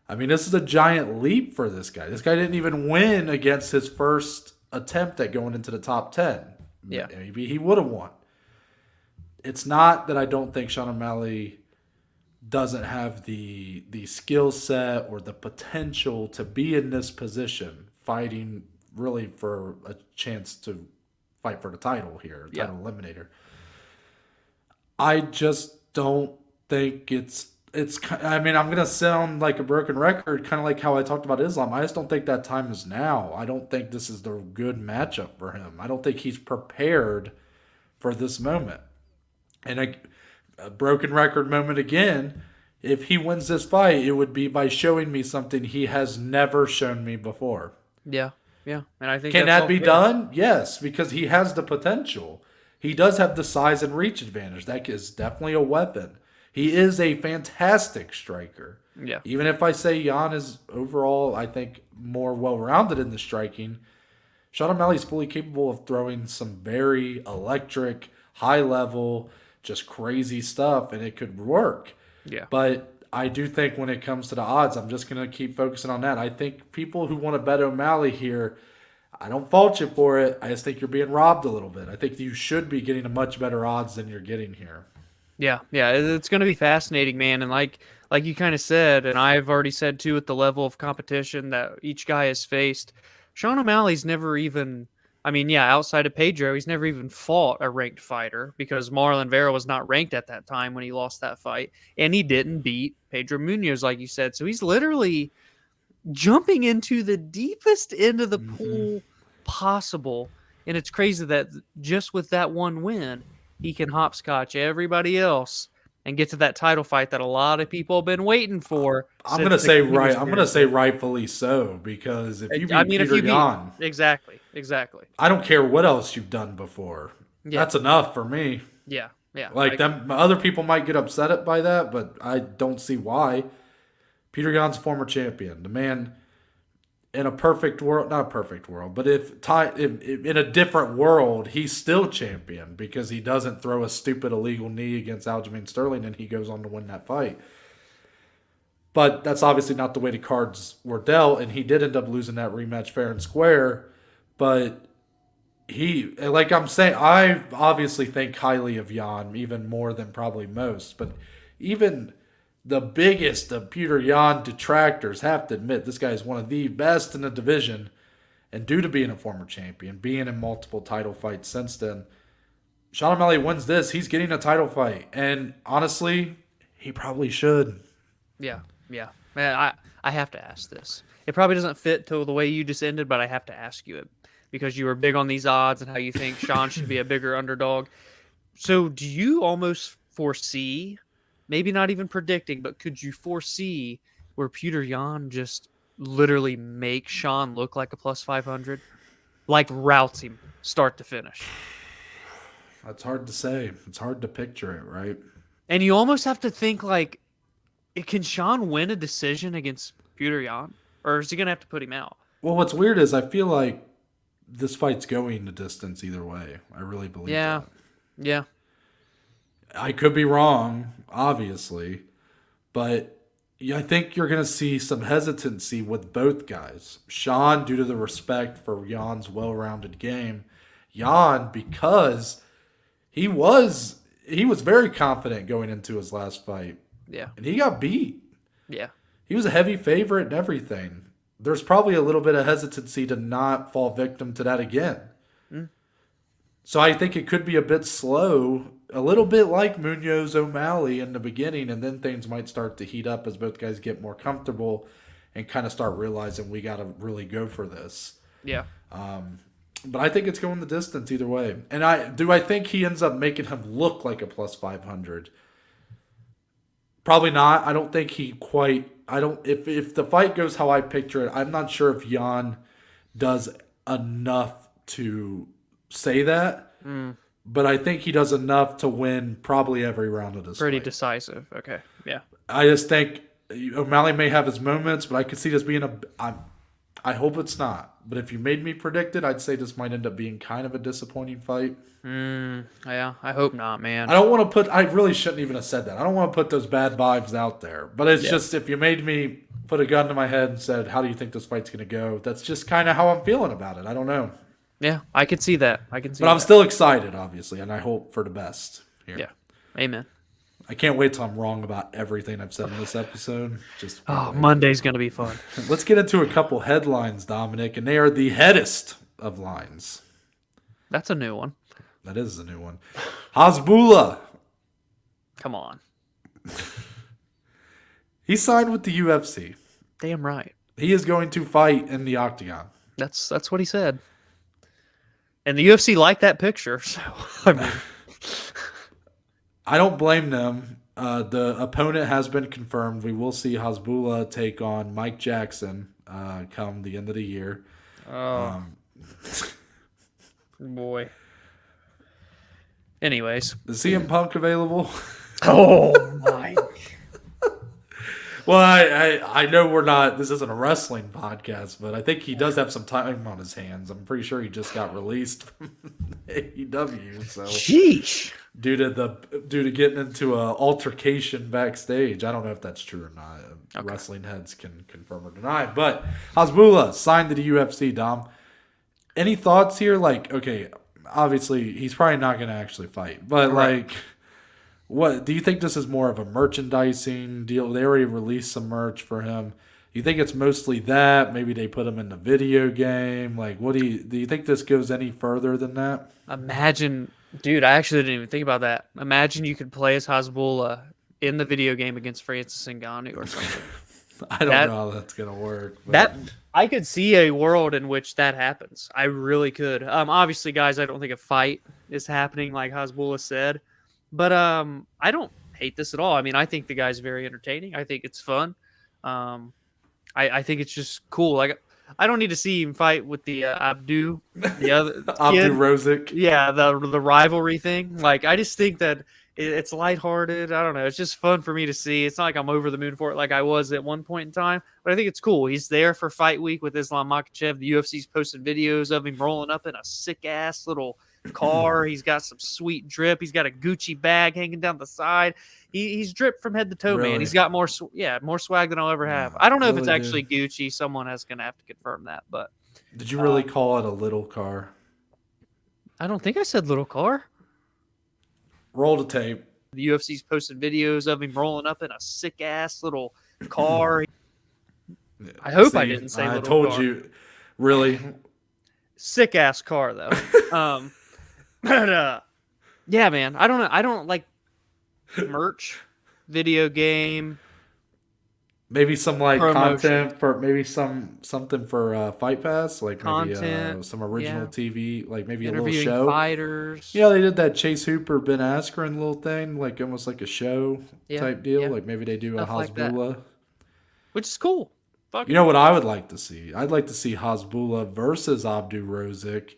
This is a giant leap for this guy. This guy didn't even win against his first attempt at going into the top 10. Yeah. Maybe he would have won. It's not that I don't think Sean O'Malley doesn't have the skill set or the potential to be in this position, fighting really for a chance to fight for the title here, title eliminator. I just don't think it's I'm going to sound like a broken record, kind of like how I talked about Islam. I just don't think that time is now. I don't think this is the good matchup for him. I don't think he's prepared for this moment. And a broken record moment again, if he wins this fight, it would be by showing me something he has never shown me before. Yeah. Yeah. And I think can that be done? Yes, because he has the potential. He does have the size and reach advantage. That is definitely a weapon. He is a fantastic striker. Yeah. Even if I say Yan is overall, I think, more well-rounded in the striking, Sean O'Malley is fully capable of throwing some very electric, high-level, just crazy stuff, and it could work. Yeah. But I do think when it comes to the odds, I'm just going to keep focusing on that. I think people who want to bet O'Malley here, I don't fault you for it. I just think you're being robbed a little bit. I think you should be getting a much better odds than you're getting here. Yeah, it's going to be fascinating, man. And like you kind of said, and I've already said too, at the level of competition that each guy has faced, Sean O'Malley's never even, I mean, yeah, outside of Pedro, he's never even fought a ranked fighter because Marlon Vera was not ranked at that time when he lost that fight. And he didn't beat Pedro Munoz, like you said. So he's literally jumping into the deepest end of the pool possible. And it's crazy that just with that one win, he can hopscotch everybody else and get to that title fight that a lot of people have been waiting for. I'm gonna say rightfully so, because if you beat Petr Yan, exactly. I don't care what else you've done before. Yeah. That's enough for me. Yeah. Like them, other people might get upset by that, but I don't see why. Petr Yan's a former champion. The man, in a perfect world, not a perfect world, but if in a different world, he's still champion because he doesn't throw a stupid illegal knee against Aljamain Sterling and he goes on to win that fight. But that's obviously not the way the cards were dealt, and he did end up losing that rematch fair and square. But he, like I'm saying, I obviously think highly of Yan, even more than probably most. But even the biggest of Petr Yan detractors have to admit this guy is one of the best in the division. And due to being a former champion, being in multiple title fights since then, Sean O'Malley wins this. He's getting a title fight. And honestly, he probably should. Yeah. Man, I have to ask this. It probably doesn't fit to the way you just ended, but I have to ask you it because you were big on these odds and how you think Sean should be a bigger underdog. So do you almost foresee, maybe not even predicting, but could you foresee where Petr Yan just literally makes Sean look like a plus 500? Like routes him start to finish? That's hard to say. It's hard to picture it, right? And you almost have to think like, can Sean win a decision against Petr Yan? Or is he going to have to put him out? Well, what's weird is I feel like this fight's going the distance either way. I really believe that. Yeah. I could be wrong, obviously, but I think you're going to see some hesitancy with both guys. Sean, due to the respect for Yan's well-rounded game. Yan, because he was very confident going into his last fight. Yeah. And he got beat. Yeah. He was a heavy favorite and everything. There's probably a little bit of hesitancy to not fall victim to that again. So I think it could be a bit slow, a little bit like Munoz O'Malley in the beginning, and then things might start to heat up as both guys get more comfortable and kind of start realizing we got to really go for this. Yeah. But I think it's going the distance either way. And I think he ends up making him look like a plus 500. Probably not. I don't think he quite. If the fight goes how I picture it, I'm not sure if Yan does enough to say that. But I think he does enough to win probably every round of this Pretty fight. decisive. Okay. Yeah. I just think O'Malley may have his moments, but I could see this being I hope it's not. But if you made me predict it, I'd say this might end up being kind of a disappointing fight. Yeah, I hope not, man. I really shouldn't even have said that. I don't want to put those bad vibes out there. But it's just, if you made me put a gun to my head and said, how do you think this fight's going to go? That's just kind of how I'm feeling about it. I don't know. Yeah, I could see that. But I'm still excited, obviously, and I hope for the best here. Yeah. Amen. I can't wait till I'm wrong about everything I've said in this episode. Monday's going to be fun. Let's get into a couple headlines, Dominic, and they are the headest of lines. That's a new one. That is the new one. Hasbulla. Come on. He signed with the UFC. Damn right. He is going to fight in the octagon. That's what he said. And the UFC liked that picture, so I mean, I don't blame them. The opponent has been confirmed. We will see Hasbulla take on Mike Jackson come the end of the year. Oh, boy. Anyways. Is CM Punk available? Oh, my. Well, I know we're not, this isn't a wrestling podcast, but I think he does have some time on his hands. I'm pretty sure he just got released from AEW. So. Sheesh. due to getting into a altercation backstage. I don't know if that's true or not. Okay. Wrestling heads can confirm or deny. But Hasbulla signed to the UFC, Dom. Any thoughts here? Like, okay, obviously he's probably not going to actually fight, but Right. like, what do you think? This is more of a merchandising deal. They already released some merch for him. You think it's mostly that? Maybe they put him in the video game. Like, what do you think this goes any further than that? Imagine, dude, I actually didn't even think about that. Imagine you could play as Hasbulla in the video game against Francis Ngannou or something. I don't That- know how that's gonna work. But That I could see a world in which that happens. I really could. Obviously, guys, I don't think a fight is happening like Hasbulla said, but I don't hate this at all. I mean, I think the guy's very entertaining. I think it's fun. I think it's just cool. Like, I don't need to see him fight with the Abdu, the other Abdu kid. Rosic. Yeah, the rivalry thing. Like, I just think that it's lighthearted. I don't know. It's just fun for me to see. It's not like I'm over the moon for it like I was at one point in time, but I think it's cool. He's there for fight week with Islam Makhachev. The UFC's posted videos of him rolling up in a sick ass little car. He's got some sweet drip. He's got a Gucci bag hanging down the side. He's dripped from head to toe, Really? man. He's got more swag than I'll ever have. I don't know if it's Really, actually Gucci. Someone is going to have to confirm that, but Did you really call it a little car? I don't think I said little car. Roll the tape. The UFC's posted videos of him rolling up in a sick ass little car. I hope I didn't say I little told car. you. Really? Sick ass car though. But yeah, man. I don't know. I don't like merch, video game. Maybe some like Promotion. content for maybe something for Fight Pass, like maybe Content, some original yeah. TV, like maybe a little Interviewing show. fighters. Yeah, they did that Chase Hooper, Ben Askren little thing, like almost like a show type deal. yeah. Like maybe they do Stuff a like that. Hasbulla. Which is cool. Fuck You know what I would like to see? I'd like to see Hasbulla versus Abdu Rosic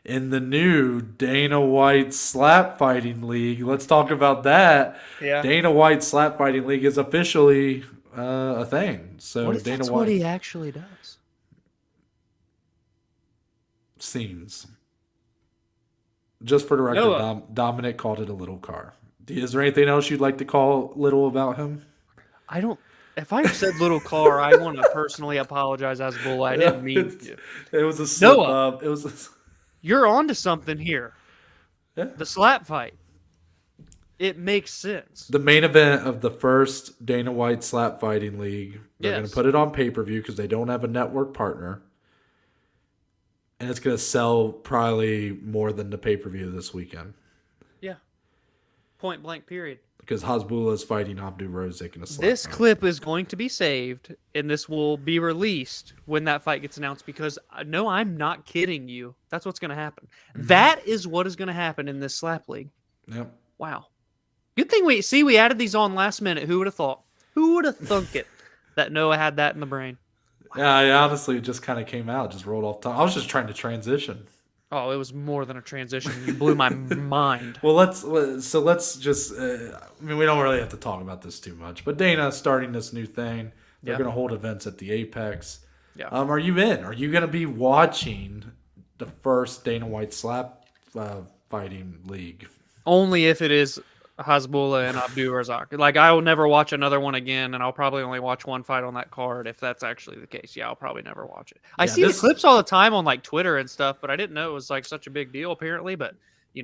in the new Dana White Slap Fighting League. Let's talk about that. Yeah. Dana White Slap Fighting League is officially a thing. So What if Dana that's White what he actually does? seems. Just for the record, No, Dominic called it a little car. Is there anything else you'd like to call little about him? I don't. If I said little car, I want to personally apologize as bull. I didn't mean to. It was a slip Noah. up. It was. You're onto something here. Yeah. The slap fight. It makes sense. The main event of the first Dana White Slap Fighting League. They're going Yes. to put it on pay-per-view because they don't have a network partner. And it's going to sell probably more than the pay-per-view this weekend. Yeah. Point blank, period. Because Hasbulla is fighting Abdu Rosic in a slap This fight. clip is going to be saved, and this will be released when that fight gets announced because, no, I'm not kidding you. That's what's going to happen. Mm-hmm. That is what is going to happen in this slap league. Yep. Wow. Good thing we added these on last minute. Who would have thought? Who would have thunk it that Noah had that in the brain? Yeah, I honestly just kind of came out, just rolled off tongue. I was just trying to transition. Oh, it was more than a transition. You blew my mind. Well, let's just. I mean, we don't really have to talk about this too much, but Dana starting this new thing. They're Yeah. going to hold events at the Apex. Yeah. Are you in? Are you going to be watching the first Dana White Slap Fighting League? Only if it is Hasbulla and Abdu Razak. Like, I will never watch another one again, and I'll probably only watch one fight on that card if that's actually the case. Yeah, I'll probably never watch it. I Yeah, see the clips all the time on like Twitter and stuff, but I didn't know it was like such a big deal apparently. But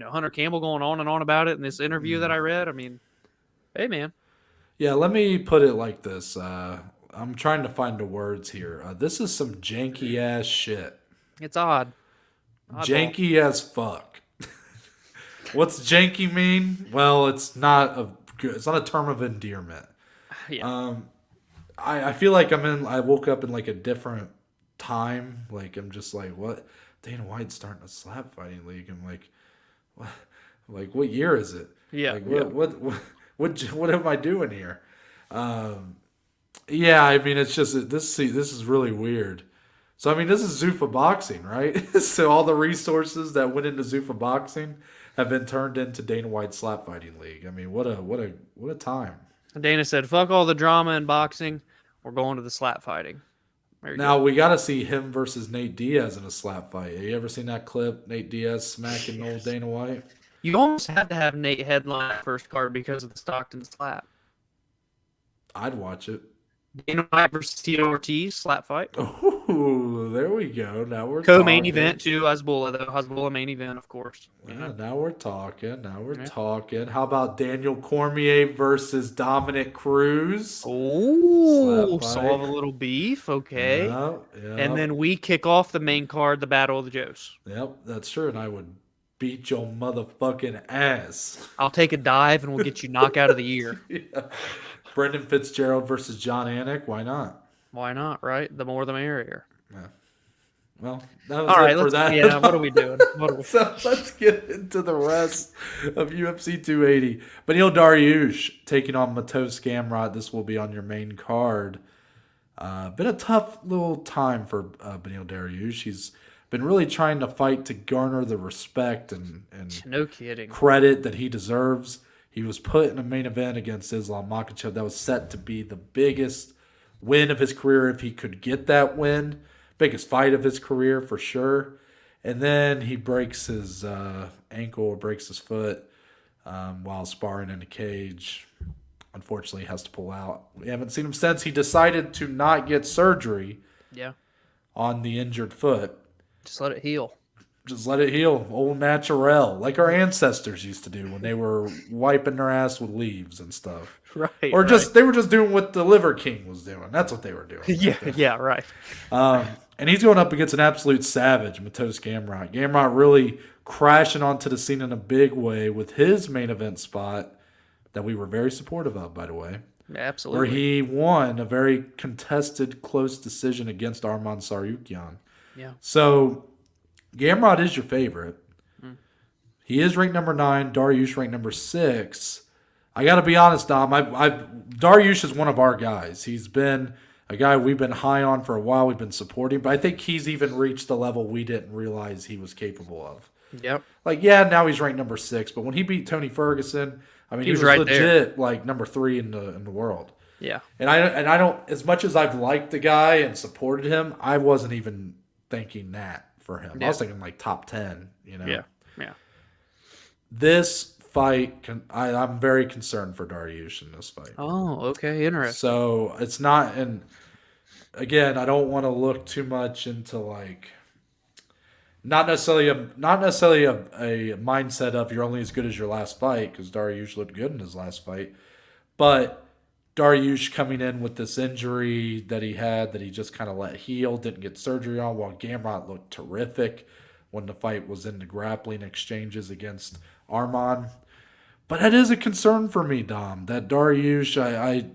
Hunter Campbell going on and on about it in this interview that I read. I mean, hey man. Yeah, let me put it like this. I'm trying to find the words here. This is some janky ass shit. It's odd. Janky as fuck. What's janky mean? Well, it's not a term of endearment. Yeah. I feel like I woke up in like a different time. Like I'm just like, what? Dana White's starting a slap fighting league. I'm like, what? Like, what year is it? Yeah. Like, what am I doing here? Yeah, I mean, it's just this is really weird. So I mean, this is Zuffa Boxing, right? So all the resources that went into Zuffa Boxing have been turned into Dana White Slap Fighting League. I mean, what a time. Dana said, "Fuck all the drama in boxing. We're going to the slap fighting." There you Now go. we got to see him versus Nate Diaz in a slap fight. Have you ever seen that clip? Nate Diaz smacking old Dana White. You almost had to have Nate headline that first card because of the Stockton slap. I'd watch it. Dana White versus Tito Ortiz slap fight. Oh, there we go. Now we're Co-main talking. event too. Hasbulla though. Hasbulla main event, of course. Yeah, now we're talking. Talking. How about Daniel Cormier versus Dominic Cruz? Oh, Slap saw fight. a little beef. Okay. Yep. And then we kick off the main card, the Battle of the Joes. Yep, that's true. And I would beat your motherfucking ass. I'll take a dive and we'll get you knockout of the year. Yeah. Brendan Fitzgerald versus John Anik. Why not? Why not, right? The more the merrier. Yeah. Well, that was All right, it for that. Yeah, what are we doing? So let's get into the rest of UFC 280. Beneil Dariush taking on Mateusz Gamrot. This will be on your main card. Been a tough little time for Beneil Dariush. He's been really trying to fight to garner the respect and no kidding credit that he deserves. He was put in a main event against Islam Makhachev. That was set to be the biggest win of his career if he could get that win. Biggest fight of his career for sure. And then he breaks his ankle or breaks his foot while sparring in a cage. Unfortunately, he has to pull out. We haven't seen him since. He decided to not get surgery on the injured foot. Just let it heal. Just let it heal. Old natural. Like our ancestors used to do when they were wiping their ass with leaves and stuff. Right. Or just they were just doing what the Liver King was doing. That's what they were doing. Yeah, right. And he's going up against an absolute savage, Mateusz Gamrot. Gamrot really crashing onto the scene in a big way with his main event spot that we were very supportive of, by the way. Absolutely. Where he won a very contested, close decision against Aljamain Sterling. Yeah. So Gamrot is your favorite. He is ranked number 9. Dariush ranked number 6. I got to be honest, Dom. Dariush is one of our guys. He's been a guy we've been high on for a while. We've been supporting, but I think he's even reached the level we didn't realize he was capable of. Yep. Now he's ranked number 6, but when he beat Tony Ferguson, he was right legit there. Number 3 in the world. Yeah. And I don't, as much as I've liked the guy and supported him, I wasn't even thinking that for him. Yeah. I was thinking top 10. Yeah. This fight, I'm very concerned for Dariush in this fight. Oh, okay, interesting. So it's not, and again, I don't want to look too much into not necessarily a mindset of you're only as good as your last fight, because Dariush looked good in his last fight, but Dariush coming in with this injury that he had that he just kind of let heal, didn't get surgery on, while Gamrot looked terrific when the fight was in the grappling exchanges against Arman. But that is a concern for me, Dom, that Dariush,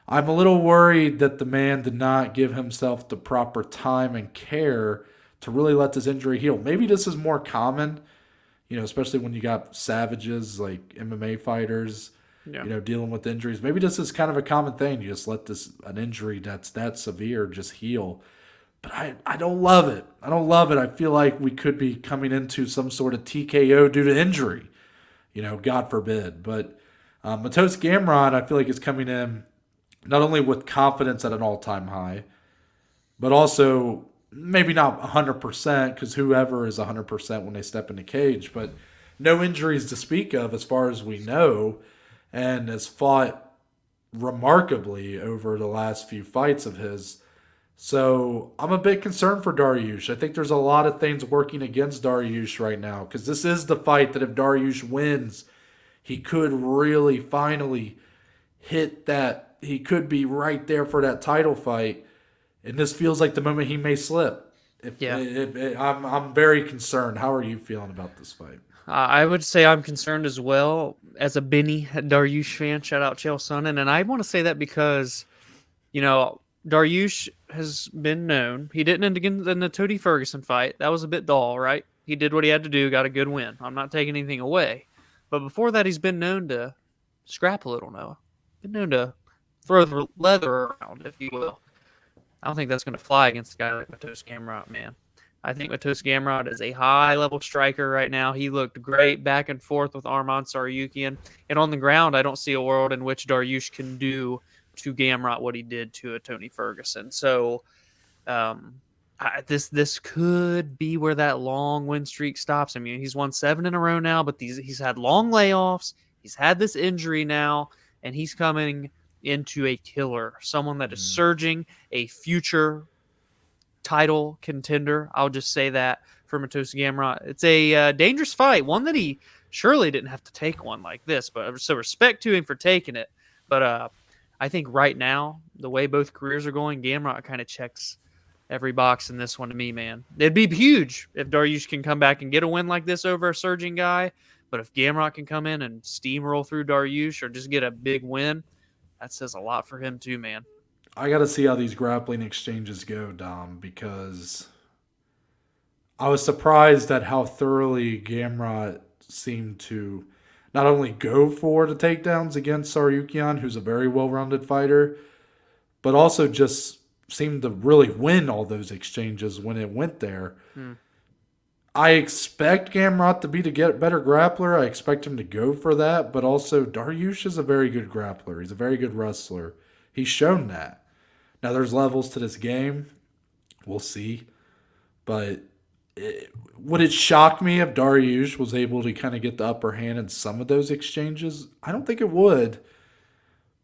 I'm a little worried that the man did not give himself the proper time and care to really let this injury heal. Maybe this is more common, especially when you got savages like MMA fighters, dealing with injuries. Maybe this is kind of a common thing. You just let an injury that's that severe just heal. But I don't love it. I feel like we could be coming into some sort of TKO due to injury. God forbid. But Mateusz Gamrot, I feel like is coming in not only with confidence at an all-time high, but also maybe not 100%, because whoever is 100% when they step in the cage, but no injuries to speak of as far as we know, and has fought remarkably over the last few fights of his. So I'm a bit concerned for Dariush. I think there's a lot of things working against Dariush right now, because this is the fight that if Dariush wins, he could really finally hit that. He could be right there for that title fight, and this feels like the moment he may slip. I'm very concerned. How are you feeling about this fight? I would say I'm concerned as well as a Benny Dariush fan. Shout out Chael Sonnen. And I want to say that because, Dariush has been known. He didn't end in the Tony Ferguson fight. That was a bit dull, right? He did what he had to do, got a good win. I'm not taking anything away. But before that, he's been known to scrap a little, Noah. Been known to throw the leather around, if you will. I don't think that's going to fly against a guy like Mateusz Gamrot, man. I think Mateusz Gamrot is a high-level striker right now. He looked great back and forth with Aljamain Sterling. And on the ground, I don't see a world in which Dariush can do to Gamrot what he did to a Tony Ferguson. So I This could be where that long win streak stops. I mean, he's won 7 in a row now, but he's had long layoffs. He's had this injury now, and he's coming into a killer, someone that is surging, a future title contender. I'll just say that for Mateusz Gamrot. It's a dangerous fight, one that he surely didn't have to take one like this, but so respect to him for taking it. But I think right now, the way both careers are going, Gamrot kind of checks every box in this one to me, man. It'd be huge if Dariush can come back and get a win like this over a surging guy, but if Gamrot can come in and steamroll through Dariush or just get a big win, that says a lot for him too, man. I got to see how these grappling exchanges go, Dom, because I was surprised at how thoroughly Gamrot seemed to not only go for the takedowns against Chookagian, who's a very well-rounded fighter, but also just seemed to really win all those exchanges when it went there. I expect Gamrot to be the better grappler. I expect him to go for that, but also Dariush is a very good grappler. He's a very good wrestler. He's shown that. Now, there's levels to this game. We'll see. But would it shock me if Dariush was able to kind of get the upper hand in some of those exchanges? I don't think it would.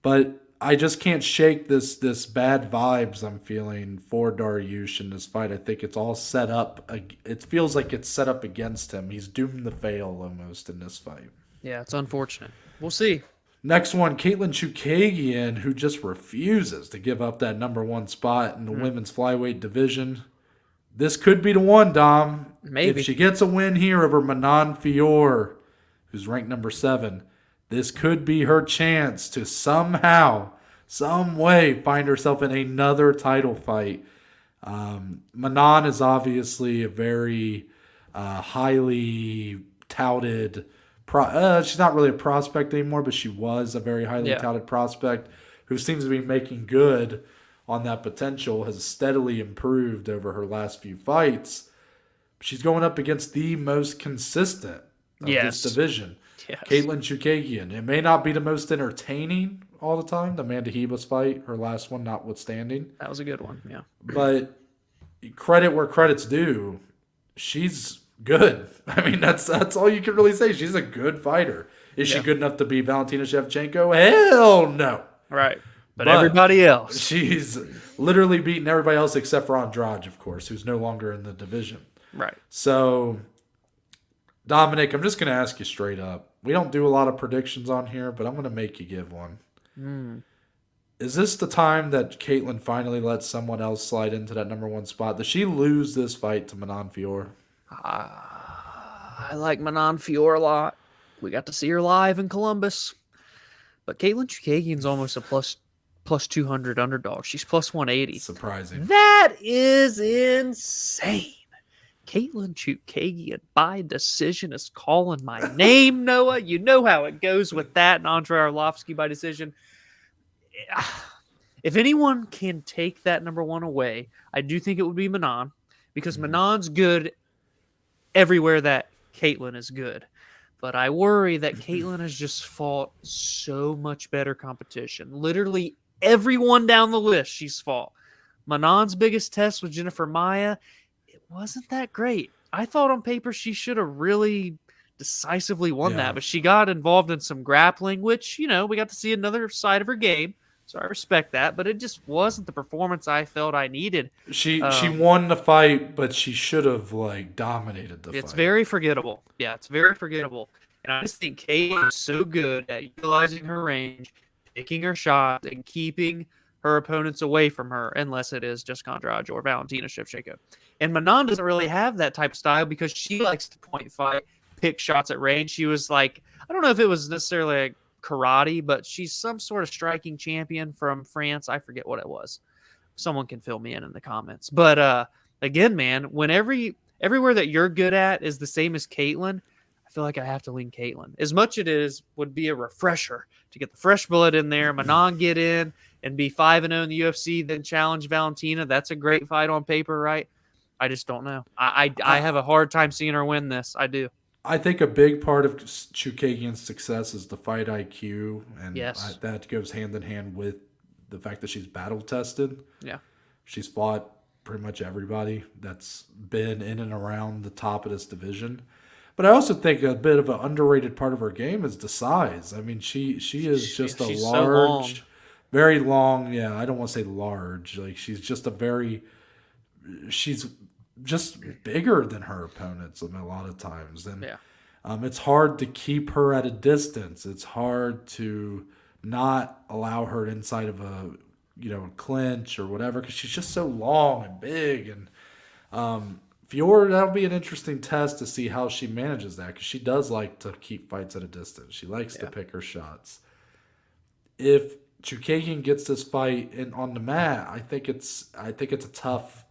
But I just can't shake this bad vibes I'm feeling for Dariush in this fight. I think it's all set up. It feels like it's set up against him. He's doomed to fail almost in this fight. Yeah, it's unfortunate. We'll see. Next one, Katlyn Chookagian, who just refuses to give up that number 1 spot in the women's flyweight division. This could be the one, Dom. Maybe. If she gets a win here over Manon Fiorot, who's ranked number 7, this could be her chance to somehow, some way, find herself in another title fight. Manon is obviously a very highly touted she's not really a prospect anymore, but she was a very highly touted prospect who seems to be making good on that potential, has steadily improved over her last few fights. She's going up against the most consistent of this division, Katlyn Chookagian. It may not be the most entertaining all the time, the Amanda Hebus fight, her last one notwithstanding. That was a good one, yeah. But credit where credit's due, she's good. I mean, that's all you can really say. She's a good fighter. Is she good enough to beat Valentina Shevchenko? Hell no. Right. But everybody else. She's literally beaten everybody else except for Andrade, of course, who's no longer in the division. Right. So, Dominic, I'm just going to ask you straight up. We don't do a lot of predictions on here, but I'm going to make you give one. Is this the time that Katlyn finally lets someone else slide into that number 1 spot? Does she lose this fight to Manon Fiorot? I like Manon Fiorot a lot. We got to see her live in Columbus. But Katlyn Chookagian's almost a plus 200 underdog. She's plus 180. Surprising. That is insane. Katlyn Chookagian by decision is calling my name, Noah. You know how it goes with that. And Andrei Arlovsky by decision. If anyone can take that number 1 away, I do think it would be Manon. Because Manon's good everywhere that Katlyn is good. But I worry that Katlyn has just fought so much better competition. Literally everyone down the list she's fought. Manon's biggest test was Jennifer Maia. It wasn't that great. I thought on paper she should have really decisively won that, but she got involved in some grappling, which, we got to see another side of her game. So I respect that, but it just wasn't the performance I felt I needed. She won the fight, but she should have dominated the fight. It's very forgettable. Yeah, it's very forgettable. And I just think Katlyn is so good at utilizing her range, picking her shots, and keeping her opponents away from her, unless it is just Andrade or Valentina Shevchenko. And Manon doesn't really have that type of style because she likes to point fight, pick shots at range. She was I don't know if it was necessarily karate, but she's some sort of striking champion from France. I forget what it was. Someone can fill me in the comments. But again, man, when everywhere that you're good at is the same as Katlyn, I feel like I have to lean Katlyn. As much it would be a refresher to get the fresh blood in there, Manon get in and be 5-0 in the UFC, then challenge Valentina. That's a great fight on paper, right? I just don't know. I have a hard time seeing her win this. I do. I think a big part of Chookagian's success is the fight IQ, and that goes hand in hand with the fact that she's battle tested. Yeah, she's fought pretty much everybody that's been in and around the top of this division. But I also think a bit of an underrated part of her game is the size. I mean, she is just a She's large, so long. very long. Yeah, I don't want to say large. Like she's just she's just bigger than her opponents. I mean, a lot of times, and Yeah. it's hard to keep her at a distance. It's hard to not allow her inside of a clinch or whatever because she's just so long and big. And Fiorot, that'll be an interesting test to see how she manages that because she does like to keep fights at a distance. She likes to pick her shots. If Chookagian gets this fight on the mat, I think it's tough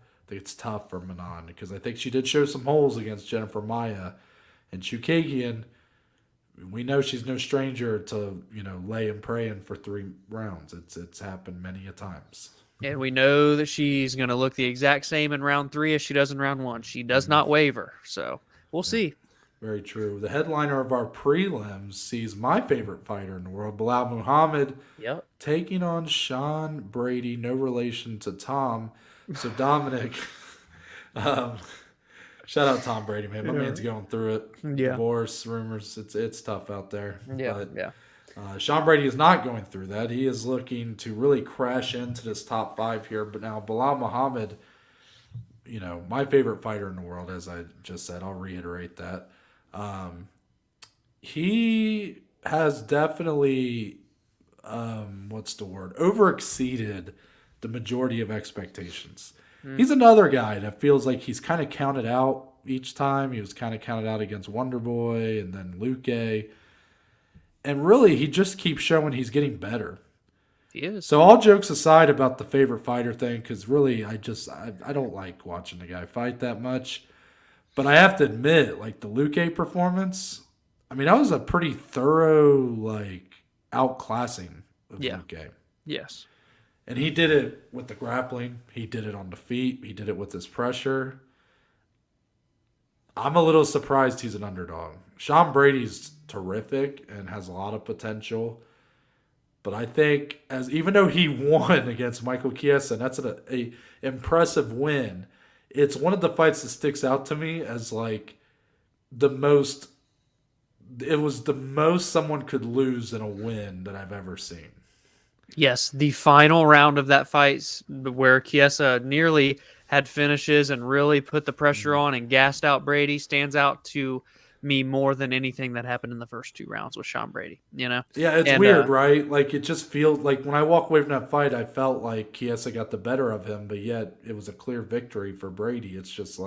for Manon because I think she did show some holes against Jennifer Maia, and Chookagian, we know she's no stranger to laying praying for 3 rounds. It's happened many a times. And we know that she's going to look the exact same in round 3 as she does in round 1. She does not waver. So we'll see. Very true. The headliner of our prelims sees my favorite fighter in the world, Belal Muhammad, taking on Sean Brady, no relation to Tom. So Dominic, shout out Tom Brady, man. My man's going through it. Yeah. Divorce, rumors. It's tough out there. Yeah. Sean Brady is not going through that. He is looking to really crash into this top 5 here. But now Belal Muhammad, my favorite fighter in the world, as I just said, I'll reiterate that. He has definitely, overexceeded the majority of expectations. He's another guy that feels like he's kind of counted out each time. He was kind of counted out against Wonderboy and then Luque. And really, he just keeps showing he's getting better. He is. So all jokes aside about the favorite fighter thing, because really I don't like watching the guy fight that much. But I have to admit, like the Luque performance, I mean, that was a pretty thorough, outclassing of Luque. Yes. And he did it with the grappling. He did it on the feet. He did it with his pressure. I'm a little surprised he's an underdog. Sean Brady's terrific and has a lot of potential. But I think, even though he won against Michael Chiesa, and that's a impressive win, it's one of the fights that sticks out to me as the most someone could lose in a win that I've ever seen. Yes, the final round of that fight where Chiesa nearly had finishes and really put the pressure on and gassed out Brady stands out to me more than anything that happened in the first 2 rounds with Sean Brady, Yeah, it's weird, right? It just feels like when I walk away from that fight, I felt like Chiesa got the better of him, but yet it was a clear victory for Brady. It's just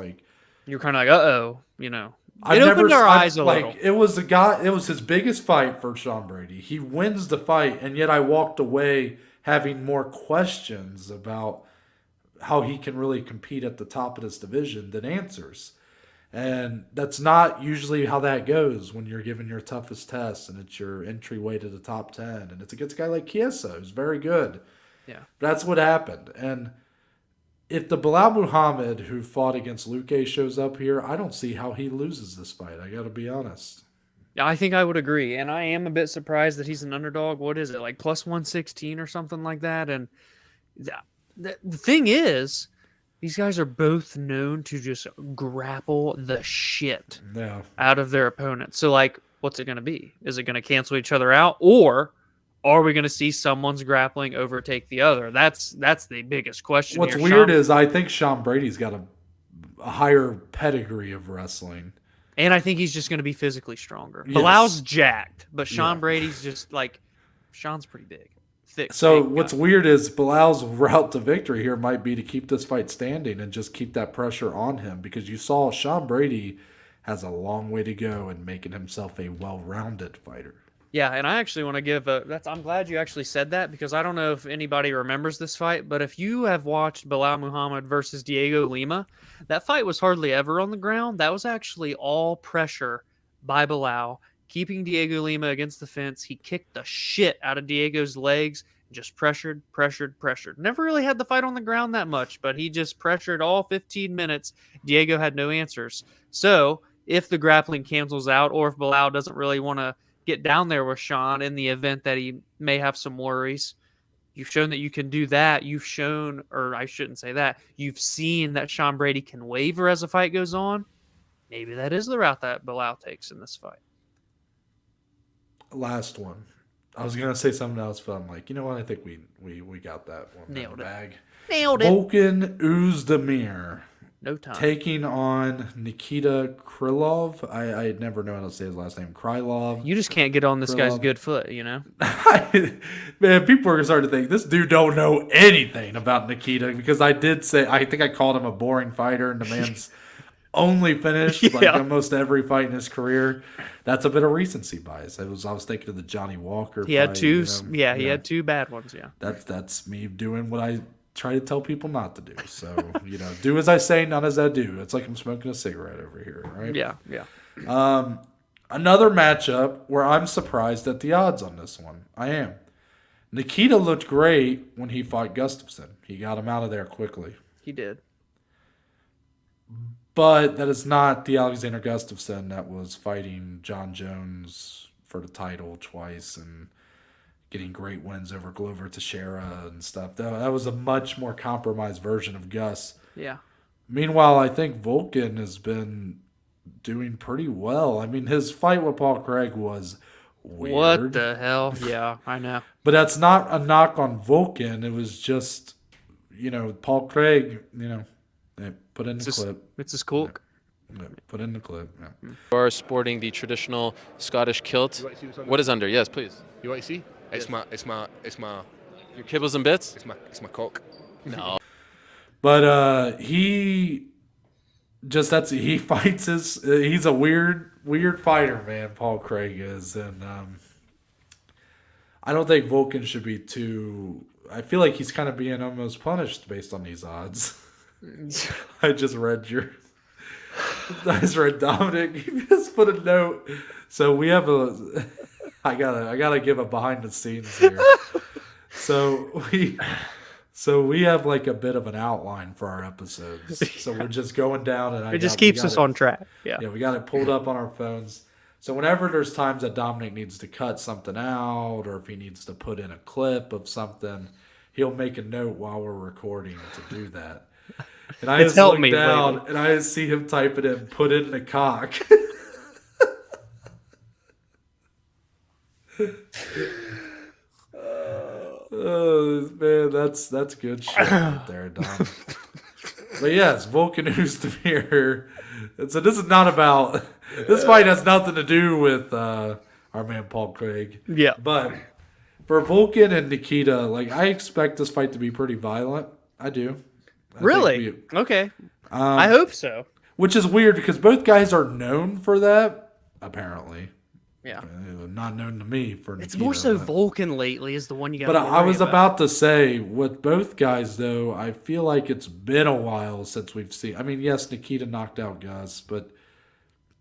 you're kind of like, uh-oh, It opened our eyes a little. It was his biggest fight for Sean Brady. He wins the fight, and yet I walked away having more questions about how he can really compete at the top of this division than answers. And that's not usually how that goes when you're given your toughest test and it's your entryway to the top 10. And it's against a guy like Chiesa, who's very good. Yeah. That's what happened. And if the Belal Muhammad who fought against Luque shows up here, I don't see how he loses this fight. I got to be honest. I think I would agree. And I am a bit surprised that he's an underdog. What is it, plus 116 or something like that? And the thing is, these guys are both known to just grapple the shit out of their opponents. So, what's it going to be? Is it going to cancel each other out? Or are we going to see someone's grappling overtake the other? That's the biggest question. What's weird is I think Sean Brady's got a higher pedigree of wrestling. And I think he's just going to be physically stronger. Yes. Bilal's jacked, but Sean Brady's just Sean's pretty big. Thick, so what's weird is Bilal's route to victory here might be to keep this fight standing and just keep that pressure on him because you saw Sean Brady has a long way to go in making himself a well-rounded fighter. Yeah, and I actually want to give I'm glad you actually said that because I don't know if anybody remembers this fight, but if you have watched Belal Muhammad versus Diego Lima, that fight was hardly ever on the ground. That was actually all pressure by Belal, keeping Diego Lima against the fence. He kicked the shit out of Diego's legs, just pressured. Never really had the fight on the ground that much, but he just pressured all 15 minutes. Diego had no answers. So if the grappling cancels out or if Belal doesn't really want to get down there with Sean in the event that he may have some worries, You've shown that you can do that. You've shown, or I shouldn't say that, you've seen that Sean Brady can waver as the fight goes on. Maybe that is the route that Belal takes in this fight. Last one. I was gonna say something else, but I'm like, you know what? I think we got that one Nailed in the it. bag. Nailed it. Volkan Oezdemir No time. taking on Nikita Krylov. I had never known how to say his last name. Krylov. You just can't get on this guy's Krylov. good foot, you know? Man, people are starting to think this dude don't know anything about Nikita because I did say I think I called him a boring fighter, and the man's only finished like Yeah. almost every fight in his career. That's a bit of recency bias. I was thinking of the Johnny Walker. He had fight, two, you know? he had two bad ones, yeah. That's me doing what I try to tell people not to do. So do as I say, not as I do. It's like I'm smoking a cigarette over here, right? Yeah. Another matchup where I'm surprised at the odds on this one. I am. Nikita looked great when he fought Gustafsson. He got him out of there quickly. He did. But that is not the Alexander Gustafsson that was fighting John Jones for the title twice and getting great wins over Glover Teixeira and stuff. That was a much more compromised version of Gus. Yeah. Meanwhile, I think Volkan has been doing pretty well. I mean, his fight with Paul Craig was weird. What the hell? Yeah, I know. But that's not a knock on Volkan. It was just, Paul Craig, put in the clip. It's his cork. Yeah, put in the clip. Yeah. You are sporting the traditional Scottish kilt. What is under? Yes, please. You want to see? It's my Your kibbles and bits? it's my cock. No. But he fights he's a weird fighter, man. Paul Craig is, and I don't think Volkan should be too. I feel like he's kind of being almost punished based on these odds. I just read Dominic. He just put a note. So we have I gotta give a behind the scenes here. So we have like a bit of an outline for our episodes. So we're just going down, and It just keeps us on track. Yeah. Yeah, we got it pulled up on our phones. So whenever there's times that Dominic needs to cut something out, or if he needs to put in a clip of something, he'll make a note while we're recording to do that. And I It's just helped look me down lately. and I just see him type it in, put in the cock. Oh man, that's good shit right there, Dom. But yes, Volkan Oezdemir. So this is not about. This fight has nothing to do with our man Paul Craig. Yeah. But for Volkan and Nikita, like I expect this fight to be pretty violent. I do. I think Really? Okay. I hope so. which is weird because both guys are known for that. Apparently, Yeah. not known to me for Nikita. It's more so but- Volkan lately is the one you got. But I was about to say, with both guys, though, I feel like it's been a while since we've seen. I mean, yes, Nikita knocked out Gus, but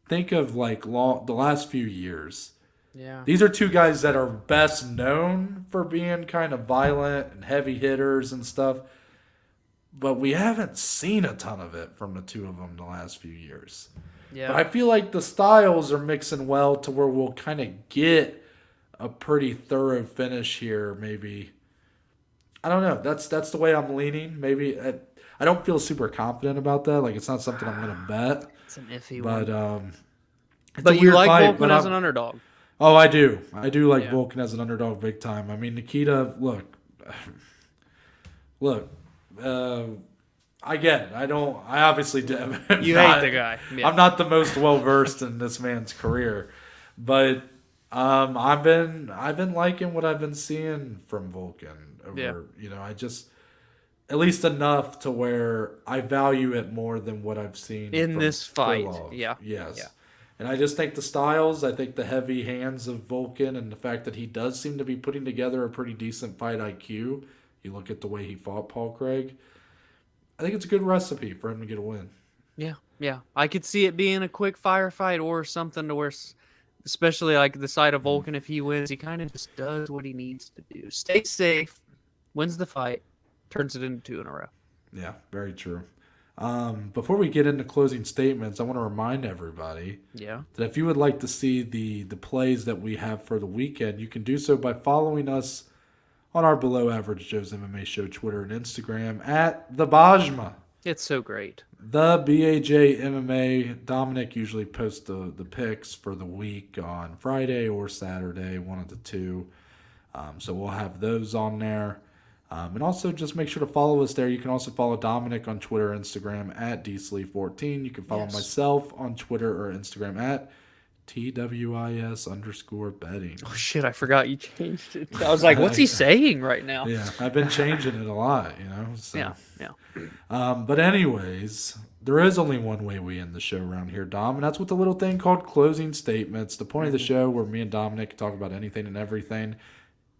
think of like the last few years. Yeah. These are two guys that are best known for being kind of violent and heavy hitters and stuff. But we haven't seen a ton of it from the two of them the last few years. Yeah. But I feel like the styles are mixing well to where we'll kind of get a pretty thorough finish here, maybe. I don't know. That's the way I'm leaning. Maybe I don't feel super confident about that. Like, it's not something I'm going to bet. It's an iffy But one. it's But a you weird like fight, Volkan but as I'm- an underdog. Oh, I do. I do like Yeah. Volkan as an underdog big time. I mean, Nikita, look. I get it. I obviously do. You hate the guy. Yeah. I'm not the most well versed in this man's career, but I've been liking what I've been seeing from Volkan over. Yeah. I just at least enough to where I value it more than what I've seen In from this fight. Krylov. Yeah. Yes. Yeah. And I just think the styles, I think the heavy hands of Volkan, and the fact that he does seem to be putting together a pretty decent fight IQ. You look at the way he fought Paul Craig. I think it's a good recipe for him to get a win. Yeah, yeah. I could see it being a quick firefight or something to where, especially like the side of Volkan, if he wins, he kind of just does what he needs to do. Stay safe, wins the fight, turns it into 2 in a row. Yeah, very true. Before we get into closing statements, I want to remind everybody Yeah. that if you would like to see the plays that we have for the weekend, you can do so by following us on our Below Average Joe's MMA Show Twitter and Instagram at the Bajma. It's so great. The BAJ MMA. Dominic usually posts the picks for the week on Friday or Saturday, one of the two. So we'll have those on there. And also just make sure to follow us there. You can also follow Dominic on Twitter or Instagram at DSlee14. You can follow myself on Twitter or Instagram at TWIS_betting. Oh, shit, I forgot you changed it. I was like, what's he saying right now? Yeah, I've been changing it a lot, So. Yeah. But anyways, there is only one way we end the show around here, Dom, and that's with a little thing called closing statements. The point of the show where me and Dominic talk about anything and everything,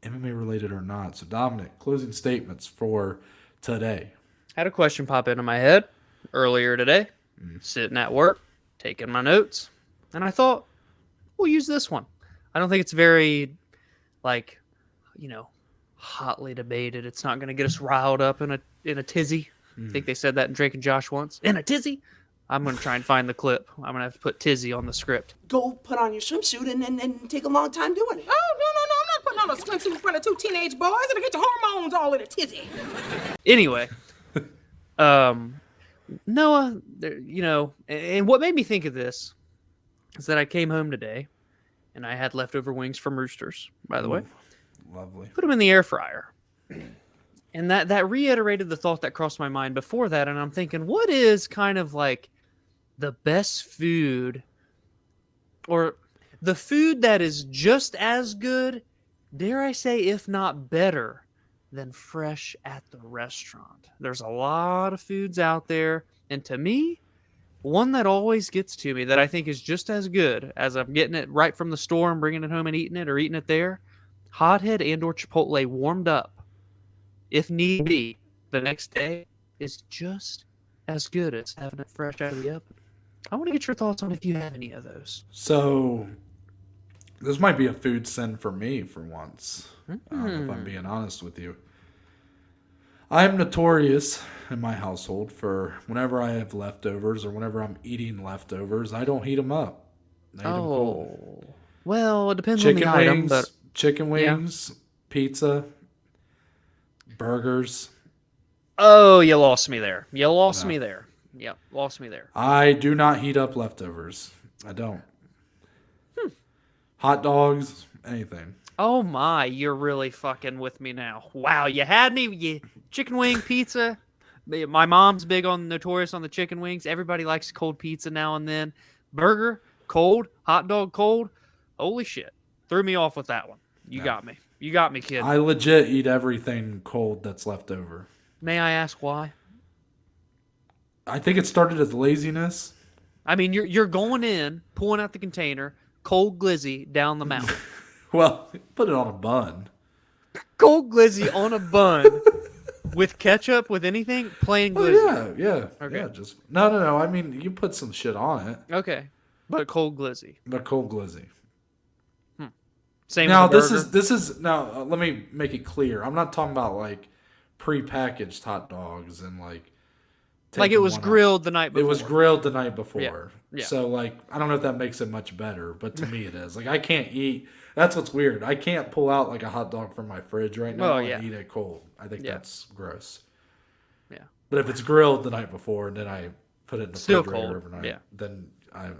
MMA related or not. So, Dominic, closing statements for today. I had a question pop into my head earlier today, sitting at work, taking my notes, and I thought, we'll use this one. I don't think it's very, hotly debated. It's not going to get us riled up in a tizzy. I think they said that in Drake and Josh once. In a tizzy? I'm going to try and find the clip. I'm going to have to put tizzy on the script. Go put on your swimsuit and take a long time doing it. Oh, no, I'm not putting on a swimsuit in front of two teenage boys. It'll get your hormones all in a tizzy. Anyway, Noah, and what made me think of this is that I came home today and I had leftover wings from Roosters, by the way. Lovely. Put them in the air fryer. And that reiterated the thought that crossed my mind before that. And I'm thinking, what is kind of like the best food, or the food that is just as good, dare I say, if not better, than fresh at the restaurant? There's a lot of foods out there. And to me, one that always gets to me that I think is just as good as I'm getting it right from the store and bringing it home and eating it, or eating it there, hothead and or Chipotle warmed up, if need be, the next day is just as good as having it fresh out of the oven. I want to get your thoughts on if you have any of those. So, this might be a food sin for me for once, if I'm being honest with you. I am notorious in my household for whenever I have leftovers or whenever I'm eating leftovers, I don't heat them up. I eat them cold. Well, it depends Chicken on the wings, item, but chicken wings, pizza, burgers. oh, you lost me there. Yep, lost me there. I do not heat up leftovers. I don't. Hot dogs, anything. Oh my, you're really fucking with me now. Wow, you had me. Chicken wing, pizza. My mom's big on notorious on the chicken wings. Everybody likes cold pizza now and then. Burger, cold. Hot dog, cold. Holy shit. Threw me off with that one. You got me. You got me, kid. I legit eat everything cold that's left over. May I ask why? I think it started as laziness. I mean, you're going in, pulling out the container, cold glizzy down the mountain. Well, put it on a bun. Cold glizzy on a bun with ketchup, with anything, plain glizzy. Oh, yeah. Okay. Yeah, just no. I mean, you put some shit on it. Okay, but cold glizzy. But cold glizzy. Same. Now with the burger. this is now. Let me make it clear. I'm not talking about like prepackaged hot dogs and like it was grilled the night before. It was grilled the night before. Yeah. So like I don't know if that makes it much better, but to me it is. Like I can't eat. That's what's weird. I can't pull out like a hot dog from my fridge right now and eat it cold. I think that's gross. Yeah. But if it's grilled the night before and then I put it in the Still refrigerator cold. overnight, Yeah. then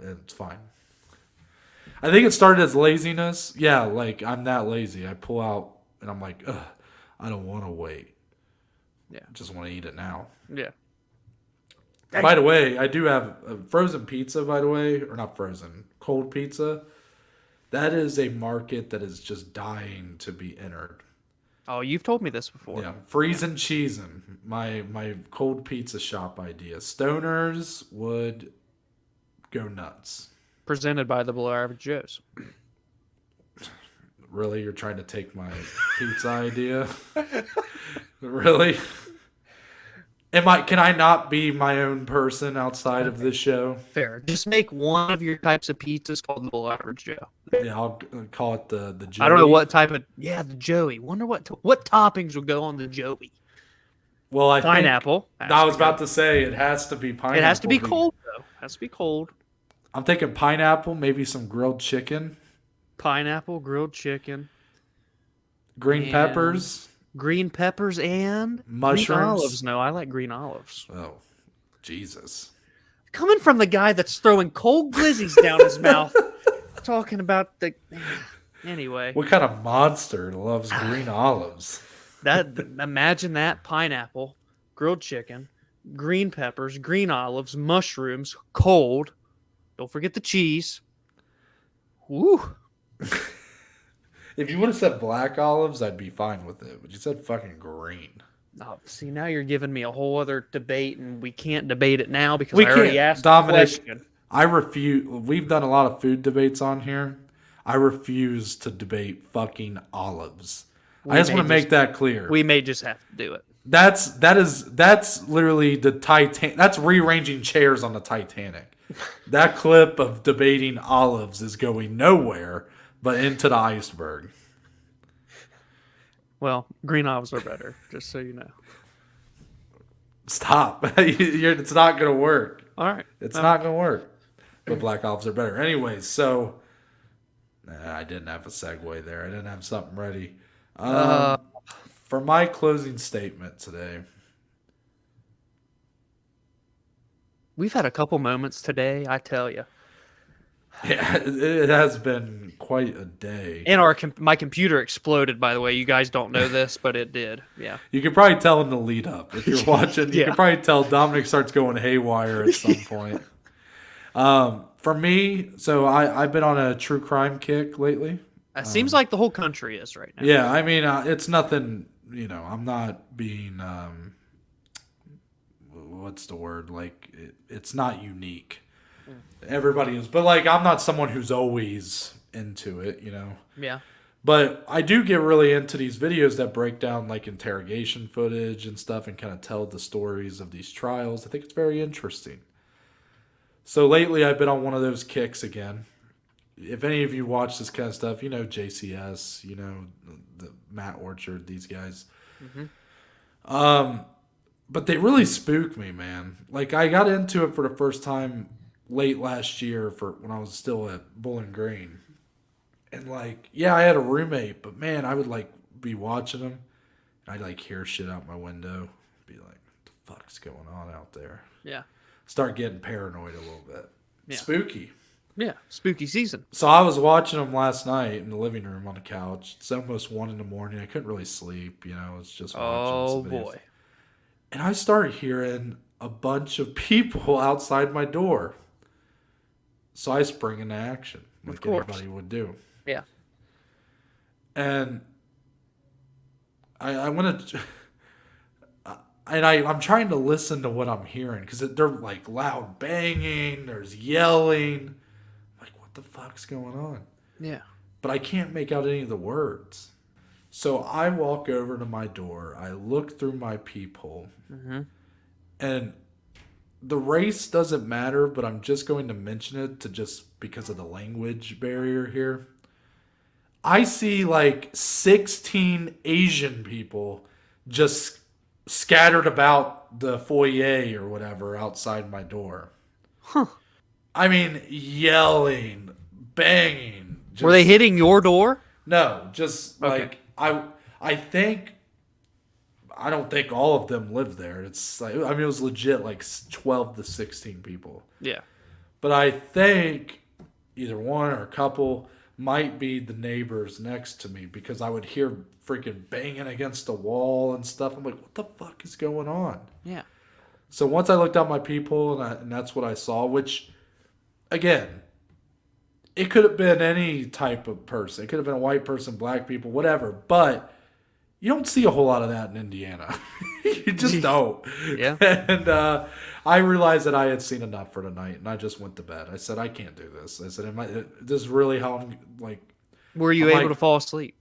it's fine. I think it started as laziness. Yeah, like I'm that lazy. I pull out and I'm like, ugh, I don't want to wait. Yeah. I just want to eat it now. Yeah. By the way, I do have a frozen pizza, by the way, or not frozen, cold pizza. That is a market that is just dying to be entered. Oh, you've told me this before. Yeah, freezing cheesing. My cold pizza shop idea. Stoners would go nuts. Presented by the Below Average Joes. Really? You're trying to take my pizza idea? Really? Can I not be my own person outside of this show? Fair. Just make one of your types of pizzas called the Below Average Joe. Yeah, I'll call it the Joey. I don't know what type of... Yeah, the Joey. Wonder what toppings will go on the Joey. Well, I think... Pineapple. I was about to say it has to be pineapple. It has to be cold, though. It has to be cold. I'm thinking pineapple, maybe some grilled chicken. Pineapple, grilled chicken. Green peppers. green peppers, and Mushrooms. green olives. No, I like green olives. Oh, Jesus. Coming from the guy that's throwing cold glizzies down his mouth, talking about the. Anyway, What kind of monster loves green olives? Imagine that: pineapple, grilled chicken, green peppers, green olives, mushrooms, cold. Don't forget the cheese. Woo! If you would have said black olives, I'd be fine with it. But you said fucking green. Oh, see, now you're giving me a whole other debate, and we can't debate it now because We I already can't. asked Dominic, the question. I refuse. We've done a lot of food debates on here. I refuse to debate fucking olives. I just want to make that clear. We may just have to do it. That's literally the Titan. That's rearranging chairs on the Titanic. That clip of debating olives is going nowhere but into the iceberg. Well, green olives are better, just so you know. Stop. It's not going to work. All right. It's not going to work. But black olives are better. Anyways, so I didn't have a segue there. I didn't have something ready. For my closing statement today. We've had a couple moments today, I tell you. Yeah, it has been quite a day. And my computer exploded, by the way. You guys don't know this, but it did. Yeah. You can probably tell in the lead up. If you're watching, you Yeah. can probably tell Dominic starts going haywire at some point. For me, so I've been on a true crime kick lately. It seems like the whole country is right now. Yeah, I mean, it's nothing, I'm not being, what's the word? Like, it's not unique. Everybody is. But, like, I'm not someone who's always into it, Yeah. But I do get really into these videos that break down, like, interrogation footage and stuff and kind of tell the stories of these trials. I think it's very interesting. So lately I've been on one of those kicks again. If any of you watch this kind of stuff, JCS, the Matt Orchard, these guys. But they really spook me, man. Like, I got into it for the first time late last year when I was still at Bowling Green. And, like, yeah, I had a roommate, but, man, I would, like, be watching them. And I'd, like, hear shit out my window. Be like, what the fuck's going on out there? Yeah. Start getting paranoid a little bit. Yeah. Spooky. Yeah. Spooky season. So I was watching them last night in the living room on the couch. It's almost 1 a.m. I couldn't really sleep, I was just watching Oh, some videos. boy. And I started hearing a bunch of people outside my door. So I spring into action, like anybody would do. Yeah. And I want to... And I'm trying to listen to what I'm hearing because they're like loud banging, there's yelling. Like, what the fuck's going on? Yeah. But I can't make out any of the words. So I walk over to my door. I look through my peephole. And the race doesn't matter, but I'm just going to mention it just because of the language barrier here. I see like 16 Asian people just scattered about the foyer or whatever outside my door. I mean, yelling, banging. Were they hitting your door? No, just Okay. like I don't think all of them live there. It's like, it was legit like 12 to 16 people. Yeah. But I think either one or a couple might be the neighbors next to me because I would hear freaking banging against the wall and stuff. I'm like, what the fuck is going on? Yeah. So once I looked out my peephole and that's what I saw, which, again, it could have been any type of person. It could have been a white person, black people, whatever. But you don't see a whole lot of that in Indiana. You just don't. Yeah. And I realized that I had seen enough for tonight, and I just went to bed. I said, I can't do this. I said, this is really how I'm, like... Were you able to fall asleep?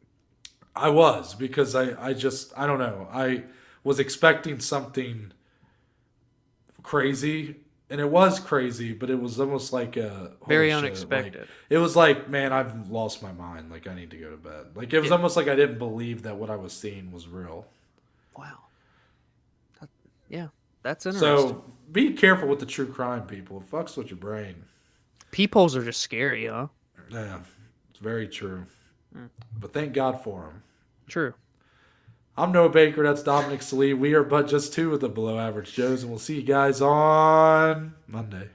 I was, because I don't know. I was expecting something crazy, and it was crazy, but it was almost like a... Very holy shit. unexpected. Like, it was like, man, I've lost my mind. Like, I need to go to bed. Like, it was almost like I didn't believe that what I was seeing was real. Wow. Yeah, that's interesting. So, be careful with the true crime, people. It fucks with your brain. Peepholes are just scary, huh? Yeah, it's very true. But thank God for them. True. I'm Noah Baker. That's Dominic Salee. We are but just two of the Below Average Joes, and we'll see you guys on Monday.